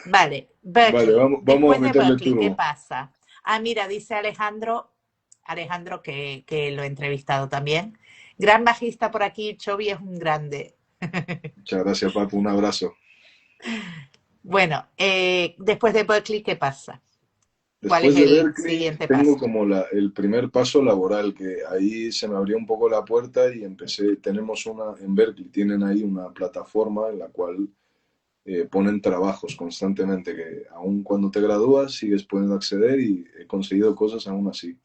Vale, Vale, Berkeley. vamos a Después de meterle Berkeley, ¿qué turbo. pasa? Ah, mira, dice Alejandro que lo he entrevistado también. Gran bajista por aquí, Chovy es un grande. Muchas gracias, Papu, un abrazo. Bueno, después de Berkeley, ¿qué pasa? ¿Cuál es Después de el Berkeley, siguiente tengo paso? como el primer paso laboral, que ahí se me abrió un poco la puerta y empecé, tenemos en Berkeley tienen ahí una plataforma en la cual ponen trabajos constantemente, que aun cuando te gradúas sigues pudiendo acceder y he conseguido cosas aún así.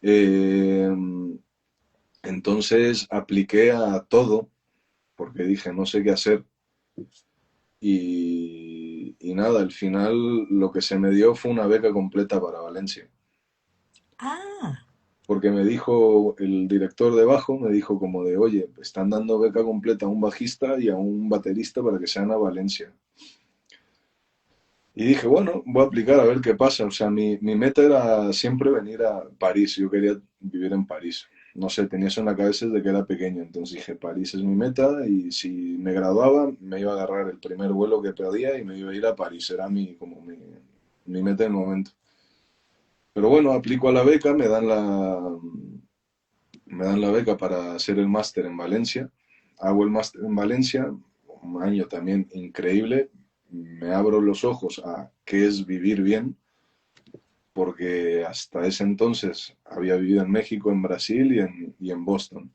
Eh, entonces apliqué a todo, porque dije, no sé qué hacer. Y nada, al final lo que se me dio fue una beca completa para Valencia. Ah, Porque me dijo el director de bajo, me dijo como de, oye, están dando beca completa a un bajista y a un baterista para que sean a Valencia. Y dije, bueno, voy a aplicar a ver qué pasa. O sea, mi meta era siempre venir a París. Yo quería vivir en París. No sé, tenía eso en la cabeza desde que era pequeño. Entonces dije, París es mi meta y si me graduaba, me iba a agarrar el primer vuelo que podía y me iba a ir a París. Era mi meta en el momento. Pero bueno, aplico a la beca, me dan la beca para hacer el máster en Valencia. Hago el máster en Valencia, un año también increíble. Me abro los ojos a qué es vivir bien, porque hasta ese entonces había vivido en México, en Brasil y en Boston,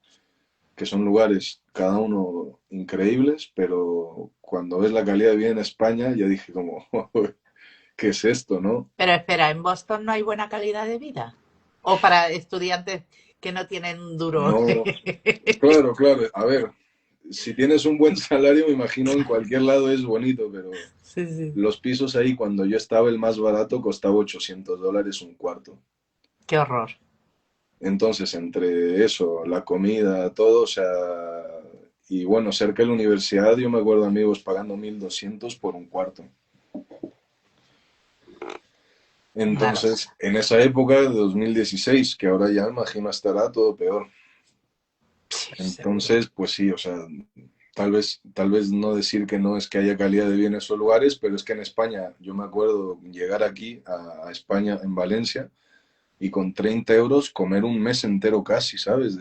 que son lugares cada uno increíbles, pero cuando ves la calidad de vida en España, ya dije como, ¿qué es esto, no? pero espera, ¿en Boston no hay buena calidad de vida? ¿O para estudiantes que no tienen un duro? No, claro, claro. A ver, si tienes un buen salario, me imagino en cualquier lado es bonito, pero Sí, sí. los pisos ahí, cuando yo estaba el más barato, costaba $800 un cuarto. Qué horror. Entonces, entre eso, la comida, todo, o sea, y bueno, cerca de la universidad, yo me acuerdo amigos pagando 1.200 por un cuarto. Claro. Entonces, en esa época de 2016, que ahora ya me imagino estará todo peor. Sí, seguro. Entonces, pues sí, o sea, tal vez no decir que no es que haya calidad de bienes o lugares, pero es que en España, yo me acuerdo llegar aquí a España, en Valencia, y con 30 euros comer un mes entero casi, ¿sabes?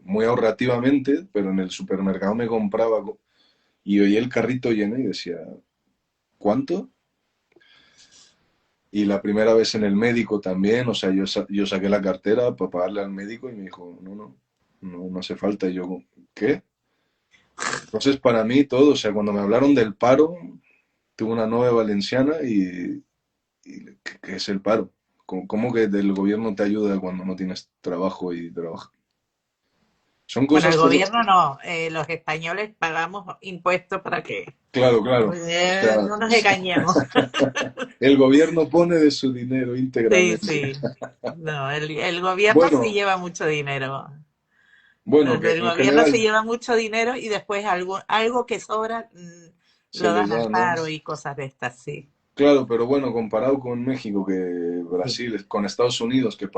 Muy ahorrativamente, pero en el supermercado me compraba y oía el carrito lleno y decía, ¿cuánto? Y la primera vez en el médico también, o sea, yo saqué la cartera para pagarle al médico y me dijo, no hace falta. Y yo, ¿qué? Entonces, para mí todo, o sea, cuando me hablaron del paro, tuve una novia valenciana ¿qué es el paro? ¿Cómo que del gobierno te ayuda cuando no tienes trabajo y trabajas? Son Bueno, el cosas que, gobierno no, los españoles pagamos impuestos para que claro, claro. O sea, no nos engañemos. el gobierno pone de su dinero Sí, íntegramente. sí. No, el gobierno sí Bueno, lleva mucho dinero. bueno, Los que del en gobierno se general lleva mucho dinero y después algo que sobra se lo les dan al da, ¿no? paro y cosas de estas, sí. Claro, pero bueno, comparado con México, que Sí, Brasil, con Estados Unidos, que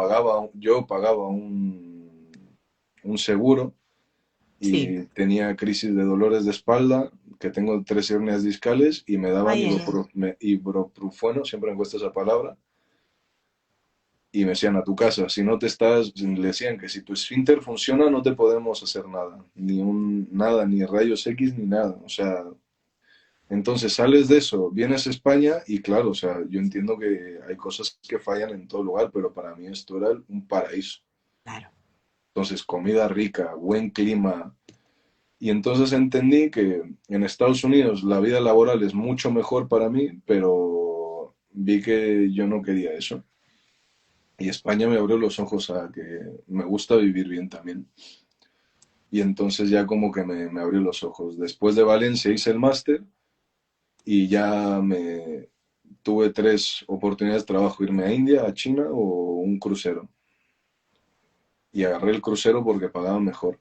yo pagaba un seguro sí. y tenía crisis de dolores de espalda, que tengo 3 hernias discales y me daban Ay, ay, ay. ibuprofeno, siempre me cuesta esa palabra, y me decían a tu casa, si no te estás, le decían que si tu esfínter funciona no te podemos hacer nada, nada, ni rayos X ni nada, o sea, entonces sales de eso, vienes a España y claro, o sea, yo entiendo que hay cosas que fallan en todo lugar, pero para mí esto era un paraíso. Claro. Entonces, comida rica, buen clima. Y entonces entendí que en Estados Unidos la vida laboral es mucho mejor para mí, pero vi que yo no quería eso. Y España me abrió los ojos a que me gusta vivir bien también. Y entonces ya como que me abrió los ojos. Después de Valencia hice el máster y ya me tuve 3 oportunidades de trabajo, irme a India, a China o un crucero. Y agarré el crucero porque pagaban mejor.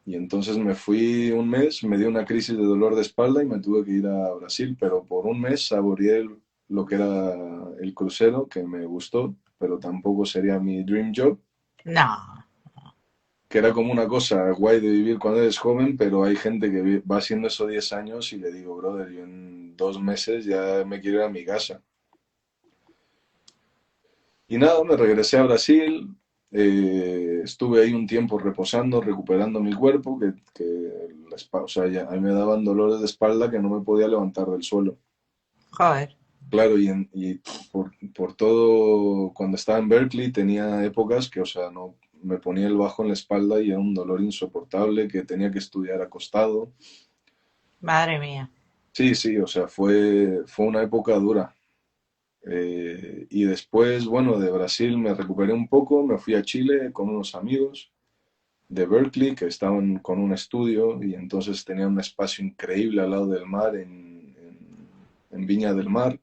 Y entonces me fui un mes, me dio una crisis de dolor de espalda y me tuve que ir a Brasil, pero por un mes saboreé lo que era el crucero, que me gustó, pero tampoco sería mi dream job, No. que era como una cosa guay de vivir cuando eres joven, pero hay gente que va haciendo eso 10 años y le digo, brother, yo en 2 meses ya me quiero ir a mi casa. Y nada, me regresé a Brasil, estuve ahí un tiempo reposando, recuperando mi cuerpo, o sea, a mí me daban dolores de espalda que no me podía levantar del suelo. Joder. Claro, y por todo, cuando estaba en Berkeley tenía épocas que, o sea, no me ponía el bajo en la espalda y era un dolor insoportable que tenía que estudiar acostado. Madre mía. Sí, sí, o sea, fue una época dura. Y después, bueno, de Brasil me recuperé un poco, me fui a Chile con unos amigos de Berkeley que estaban con un estudio y entonces tenían un espacio increíble al lado del mar en Viña del Mar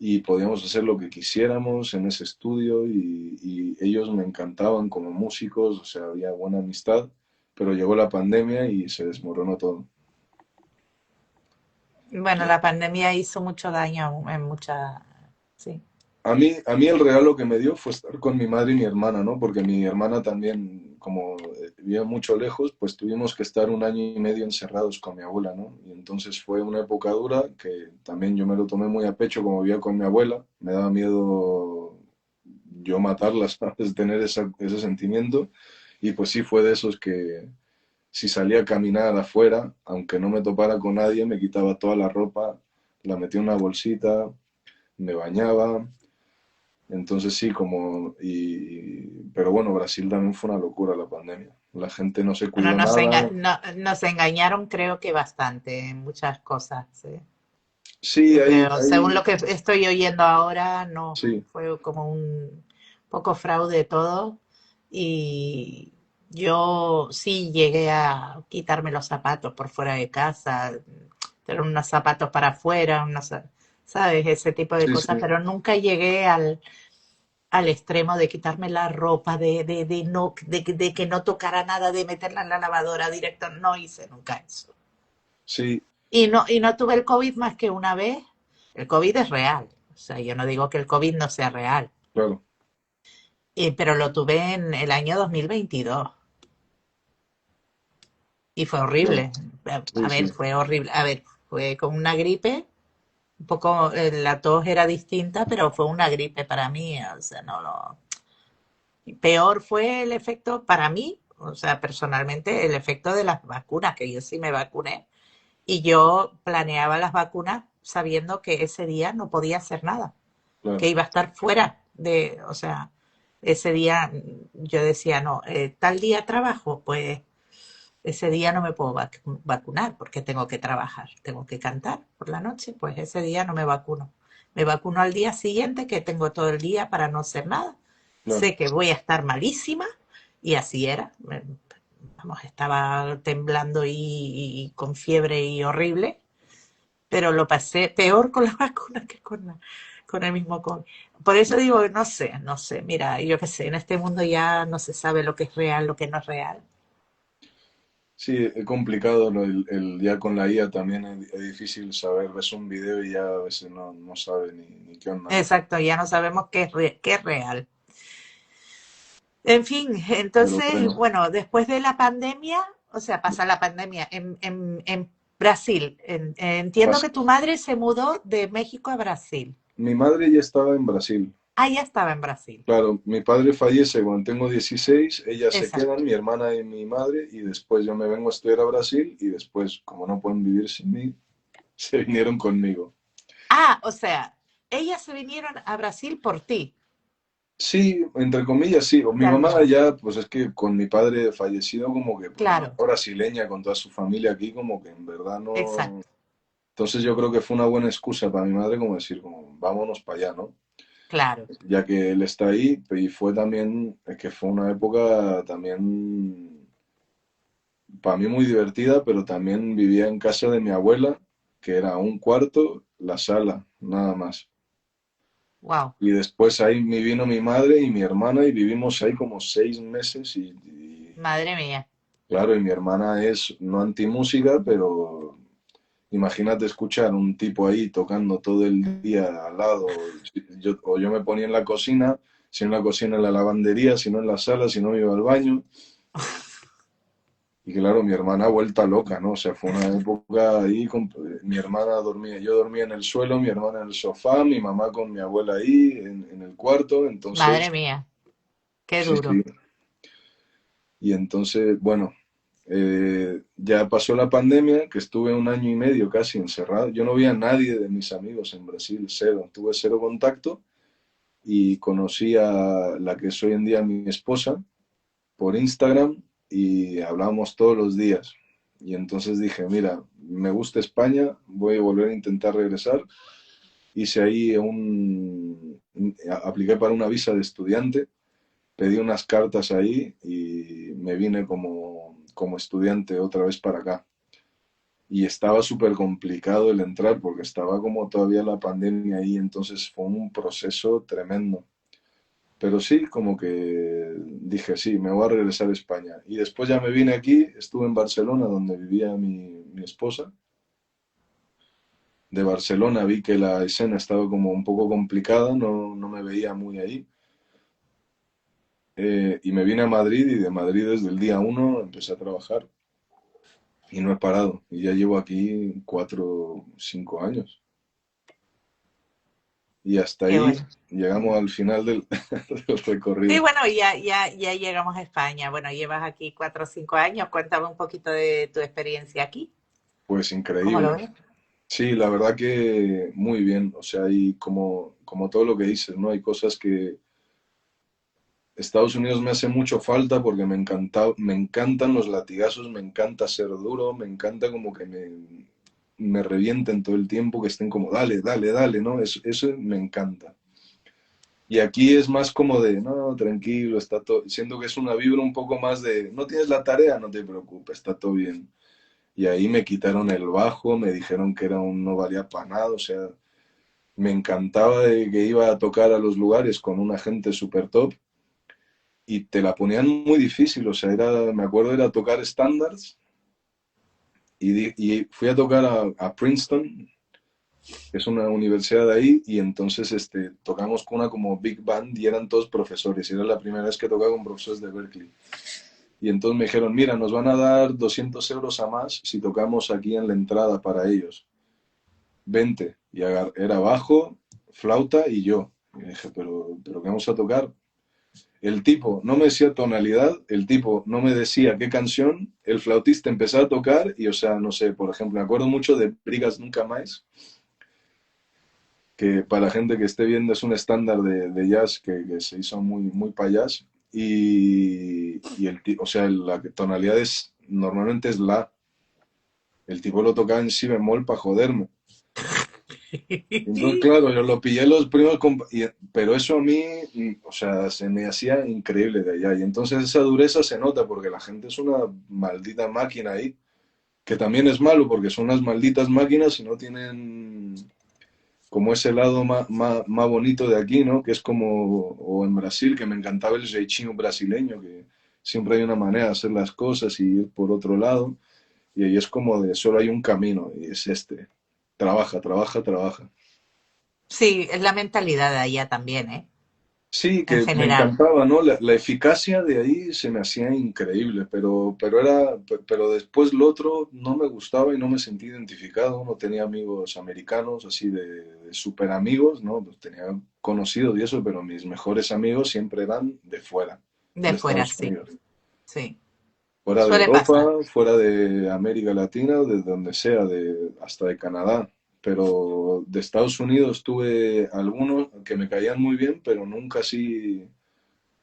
y podíamos hacer lo que quisiéramos en ese estudio y ellos me encantaban como músicos, o sea, había buena amistad, pero llegó la pandemia y se desmoronó todo. Bueno, la pandemia hizo mucho daño en muchas. Sí. A mí el regalo que me dio fue estar con mi madre y mi hermana, ¿no? Porque mi hermana también, como vivía mucho lejos, pues tuvimos que estar un año y medio encerrados con mi abuela, ¿no? Y entonces fue una época dura que también yo me lo tomé muy a pecho como vivía con mi abuela. Me daba miedo yo matarla, ¿sabes? Tener ese sentimiento. Y pues sí, fue de esos que si salía a caminar afuera, aunque no me topara con nadie, me quitaba toda la ropa, la metía en una bolsita, me bañaba. Entonces sí, pero bueno, Brasil también fue una locura la pandemia. La gente no se Bueno, cuidó nada. nos engañaron creo que bastante en muchas cosas. Sí. Sí, Yo creo, según lo que estoy oyendo ahora, no sí, fue como un poco fraude todo. Y yo sí llegué a quitarme los zapatos por fuera de casa, tener unos zapatos para afuera, ¿sabes? Ese tipo de sí, cosas, sí, pero nunca llegué al extremo de quitarme la ropa, de que no tocara nada, de meterla en la lavadora directo. No hice nunca eso. sí, Y no tuve el COVID más que una vez. El COVID es real. sea, yo no digo que el COVID no sea real, claro, pero lo tuve en el año 2022 y fue claro. horrible. Sí, A ver, sí, fue horrible. A ver, fue como una gripe, un poco, la tos era distinta, pero fue una gripe para mí, o sea, no lo... Peor fue el efecto para mí, o sea, personalmente, el efecto de las vacunas, que yo sí me vacuné. Y yo planeaba las vacunas sabiendo que ese día no podía hacer nada, que claro, iba a estar fuera de, o sea, ese día yo decía, no, tal día trabajo, pues ese día no me puedo vacunar porque tengo que trabajar, tengo que cantar por la noche, pues ese día no me vacuno. Me vacuno al día siguiente que tengo todo el día para no hacer nada. claro. Sé que voy a estar malísima y así era. Vamos, estaba temblando y con fiebre y horrible, pero lo pasé peor con la vacuna que con el mismo COVID. Por eso digo, no sé, no sé, mira, yo qué sé, en este mundo ya no se sabe lo que es real, lo que no es real. Sí, es complicado ya con la IA también es difícil saber, ves un video y ya a veces no sabe ni qué onda, ¿no? Exacto, ya no sabemos qué es real. En fin, Pero entonces, bueno, bueno, después de la pandemia, o sea, pasa la pandemia en Brasil. Entiendo que pas- tu madre se mudó de México a Brasil. mi madre ya estaba en Brasil. Ah, ya estaba en Brasil. Claro, mi padre fallece cuando tengo 16, ellas se Exacto. quedan, mi hermana y mi madre, y después yo me vengo a estudiar a Brasil y después, como no pueden vivir sin mí, se vinieron conmigo. Ah, o sea, ellas se vinieron a Brasil por ti. Sí, entre comillas, sí. O mi Ya, mamá ya. ya, pues es que con mi padre fallecido, como que, pues no, Claro, brasileña, con toda su familia aquí, como que en verdad no. exacto, Entonces yo creo que fue una buena excusa para mi madre como decir, como, vámonos para allá, ¿no? claro. Ya que él está ahí, y fue también, es que fue una época también para mí muy divertida, pero también vivía en casa de mi abuela, que era un cuarto, la sala, nada más. Wow. Y después ahí me vino mi madre y mi hermana y vivimos ahí como 6 meses Madre mía. claro, y mi hermana es no antimúsica, pero imagínate escuchar un tipo ahí tocando todo el día al lado. O yo me ponía en la cocina, si no en la cocina en la lavandería, si no en la sala, si no me iba al baño. Y claro, mi hermana vuelta loca, ¿no? O sea, fue una época ahí, mi hermana dormía, yo dormía en el suelo, mi hermana en el sofá, mi mamá con mi abuela ahí en el cuarto, Madre entonces, mía. Qué sí, duro. sí. Y entonces, bueno, ya pasó la pandemia, que estuve un año y medio casi encerrado. Yo no vi a nadie de mis amigos en Brasil, cero, tuve cero contacto y conocí a la que es hoy en día mi esposa por Instagram y hablábamos todos los días. Y entonces dije, mira, me gusta España, voy a volver a intentar regresar. Hice ahí apliqué para una visa de estudiante, pedí unas cartas ahí y me vine como estudiante otra vez para acá. Y estaba súper complicado el entrar porque estaba como todavía la pandemia ahí, entonces fue un proceso tremendo. Pero sí, como que dije, sí, me voy a regresar a España. Y después ya me vine aquí, estuve en Barcelona, donde vivía mi esposa. De Barcelona vi que la escena estaba como un poco complicada, no me veía muy ahí. Y me vine a Madrid y de Madrid desde el día 1 empecé a trabajar y no he parado. Y ya llevo aquí 4, 5 años. Y hasta Qué ahí bueno. llegamos al final del, del Sí, recorrido. bueno, ya llegamos a España. Bueno, llevas aquí 4 o 5 años. Cuéntame un poquito de tu experiencia aquí. Pues ¿Cómo lo increíble. ves? Sí, la verdad que muy bien. O sea, hay como todo lo que dices, ¿no? Hay cosas que Estados Unidos me hace mucho falta porque me encantan los latigazos, me encanta ser duro, me encanta como que me revienten todo el tiempo, que estén como, dale, dale, dale, ¿no? Eso me encanta. Y aquí es más como de, no, tranquilo, está todo, siento que es una vibra un poco más de, no tienes la tarea, no te preocupes, está todo bien. Y ahí me quitaron el bajo, me dijeron que no valía para nada, o sea, me encantaba de que iba a tocar a los lugares con una gente súper top y te la ponían muy difícil, o sea, me acuerdo era tocar standards y fui a tocar a Princeton Es una universidad de ahí, y entonces tocamos con una como big band y eran todos profesores. Y era la primera vez que tocaba con profesores de Berkeley. Y entonces me dijeron, mira, nos van a dar 200 euros a más si tocamos aquí en la entrada para ellos. Vente. Y era bajo, flauta y yo. Y dije, pero ¿qué vamos a tocar? El tipo no me decía tonalidad, el tipo no me decía qué canción, el flautista empezaba a tocar y, o sea, no sé, por ejemplo, me acuerdo mucho de Brigas Nunca Más, que para gente que esté viendo es un estándar de jazz que se hizo muy, muy para jazz. Y o sea, la tonalidad es, normalmente es la. El tipo lo tocaba en si bemol para joderme. Entonces, claro, yo lo pillé los primeros, pero eso a mí, o sea, se me hacía increíble de allá. Y entonces esa dureza se nota porque la gente es una maldita máquina ahí, que también es malo porque son unas malditas máquinas y no tienen como ese lado más bonito de aquí, ¿no? Que es como, o en Brasil, que me encantaba el jeitinho brasileño, que siempre hay una manera de hacer las cosas y ir por otro lado. Y ahí es como de solo hay un camino y es este. Trabaja, trabaja, trabaja. Sí, es la mentalidad de allá también, ¿eh? Sí, En que me general. encantaba, ¿no? La eficacia de ahí se me hacía increíble, pero después lo otro no me gustaba y no me sentí identificado. No tenía amigos americanos, así de súper amigos, ¿no? Pues tenía conocidos y eso, pero mis mejores amigos siempre eran de fuera, De de fuera, Estados sí, Unidos. sí. Fuera de Suele Europa, pasar. fuera de América Latina, de donde sea, hasta de Canadá. Pero de Estados Unidos tuve algunos que me caían muy bien, pero nunca así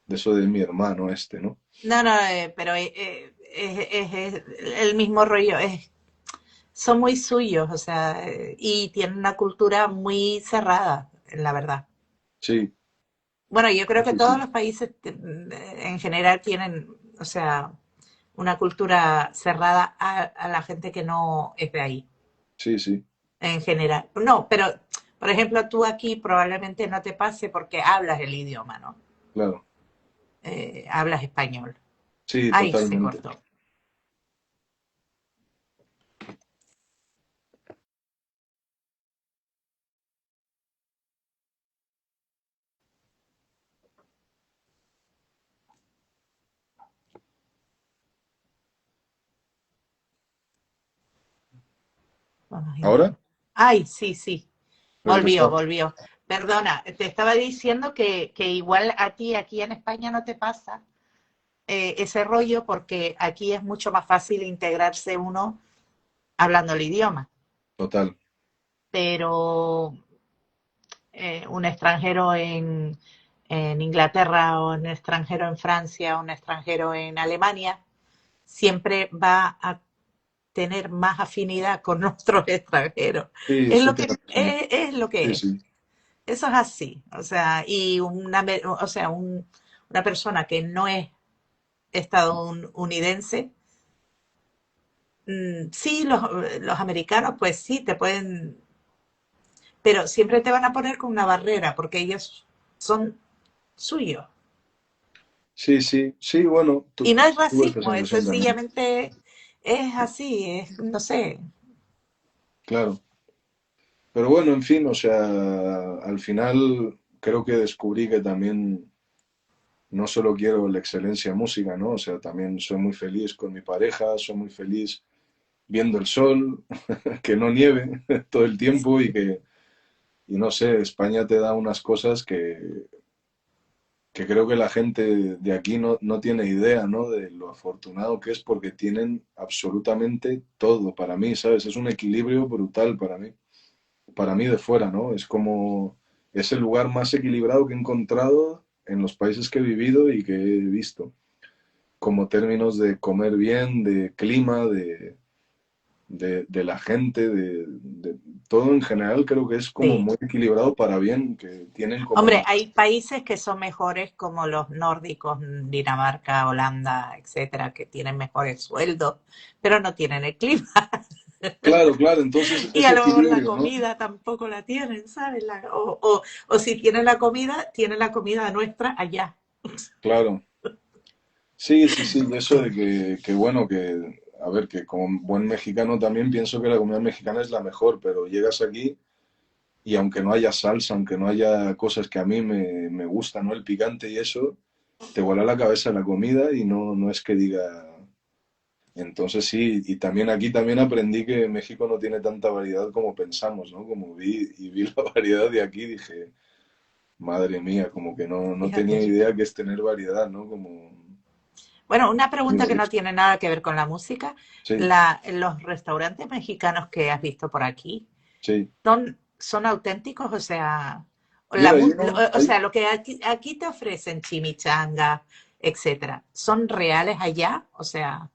de eso de mi hermano ¿no? No, no, pero es el mismo rollo. Son muy suyos, o sea, y tienen una cultura muy cerrada, la verdad. Sí, Bueno, yo creo que sí, todos sí, los países en general tienen, o sea, una cultura cerrada a la gente que no es de ahí, sí, sí, en general. No, pero, por ejemplo, tú aquí probablemente no te pase porque hablas el idioma, ¿no? claro. Hablas español. Sí, Ay, se totalmente. cortó. Vamos a ¿Ahora? intentar. Ay, sí, sí. Volvió, Regresado. volvió. Perdona, te estaba diciendo que igual a ti aquí en España no te pasa ese rollo porque aquí es mucho más fácil integrarse uno hablando el idioma, Total. pero un extranjero en Inglaterra o un extranjero en Francia o un extranjero en Alemania siempre va a tener más afinidad con nuestros extranjeros. Sí, Es eso lo que tiene razón. es lo que Sí, es. sí. Eso es así. O sea, y o sea, una persona que no es estadounidense, sí, los americanos, pues sí, te pueden, pero siempre te van a poner con una barrera porque ellos son suyos. Sí, sí, sí, bueno, Y no es tuve esa racismo, es sensación también. sencillamente es así, es, no sé. Claro. Pero bueno, en fin, o sea, al final creo que descubrí que también no solo quiero la excelencia en música, ¿no? O sea, también soy muy feliz con mi pareja, soy muy feliz viendo el sol, que no nieve todo el tiempo y no sé, España te da unas cosas que creo que la gente de aquí no tiene idea, ¿no? De lo afortunado que es porque tienen absolutamente todo para mí, ¿sabes? Es un equilibrio brutal para mí de fuera, ¿no? Es como, es el lugar más equilibrado que he encontrado en los países que he vivido y que he visto, como términos de comer bien, de clima, de la gente, de todo en general, creo que es como Sí. muy equilibrado para bien, que tienen Hombre, como, hay países que son mejores como los nórdicos, Dinamarca, Holanda, etcétera, que tienen mejores sueldos, pero no tienen el clima. claro, claro, entonces Y ese a lo mejor la equilibrio, ¿no? comida tampoco la tienen, ¿sabes? O si tienen la comida nuestra allá. Claro, sí, sí, sí, y eso de que bueno, a ver, que como buen mexicano también pienso que la comida mexicana es la mejor, pero llegas aquí. y aunque no haya salsa, aunque no haya cosas que a mí me gustan, ¿no? El picante y eso, te vuela la cabeza la comida y no es que diga... Entonces sí, y también aquí también aprendí que México no tiene tanta variedad como pensamos, ¿no? Como vi la variedad de aquí, dije, madre mía, como que no tenía Fíjate. idea que es tener variedad, ¿no? Como... Bueno, una Sí, pregunta que sí. no tiene nada que ver con la música. Sí, Los restaurantes mexicanos que has visto por aquí, sí. son auténticos? O sea, Mira, hay uno, o sea, lo que aquí te ofrecen, chimichanga, etcétera, ¿son reales allá? O sea,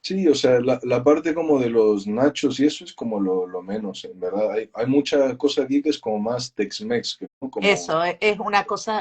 sí, o sea, la parte como de los nachos y eso es como lo menos, en verdad. Hay mucha cosa aquí que es como más Tex-Mex, que, ¿no? Como eso es una cosa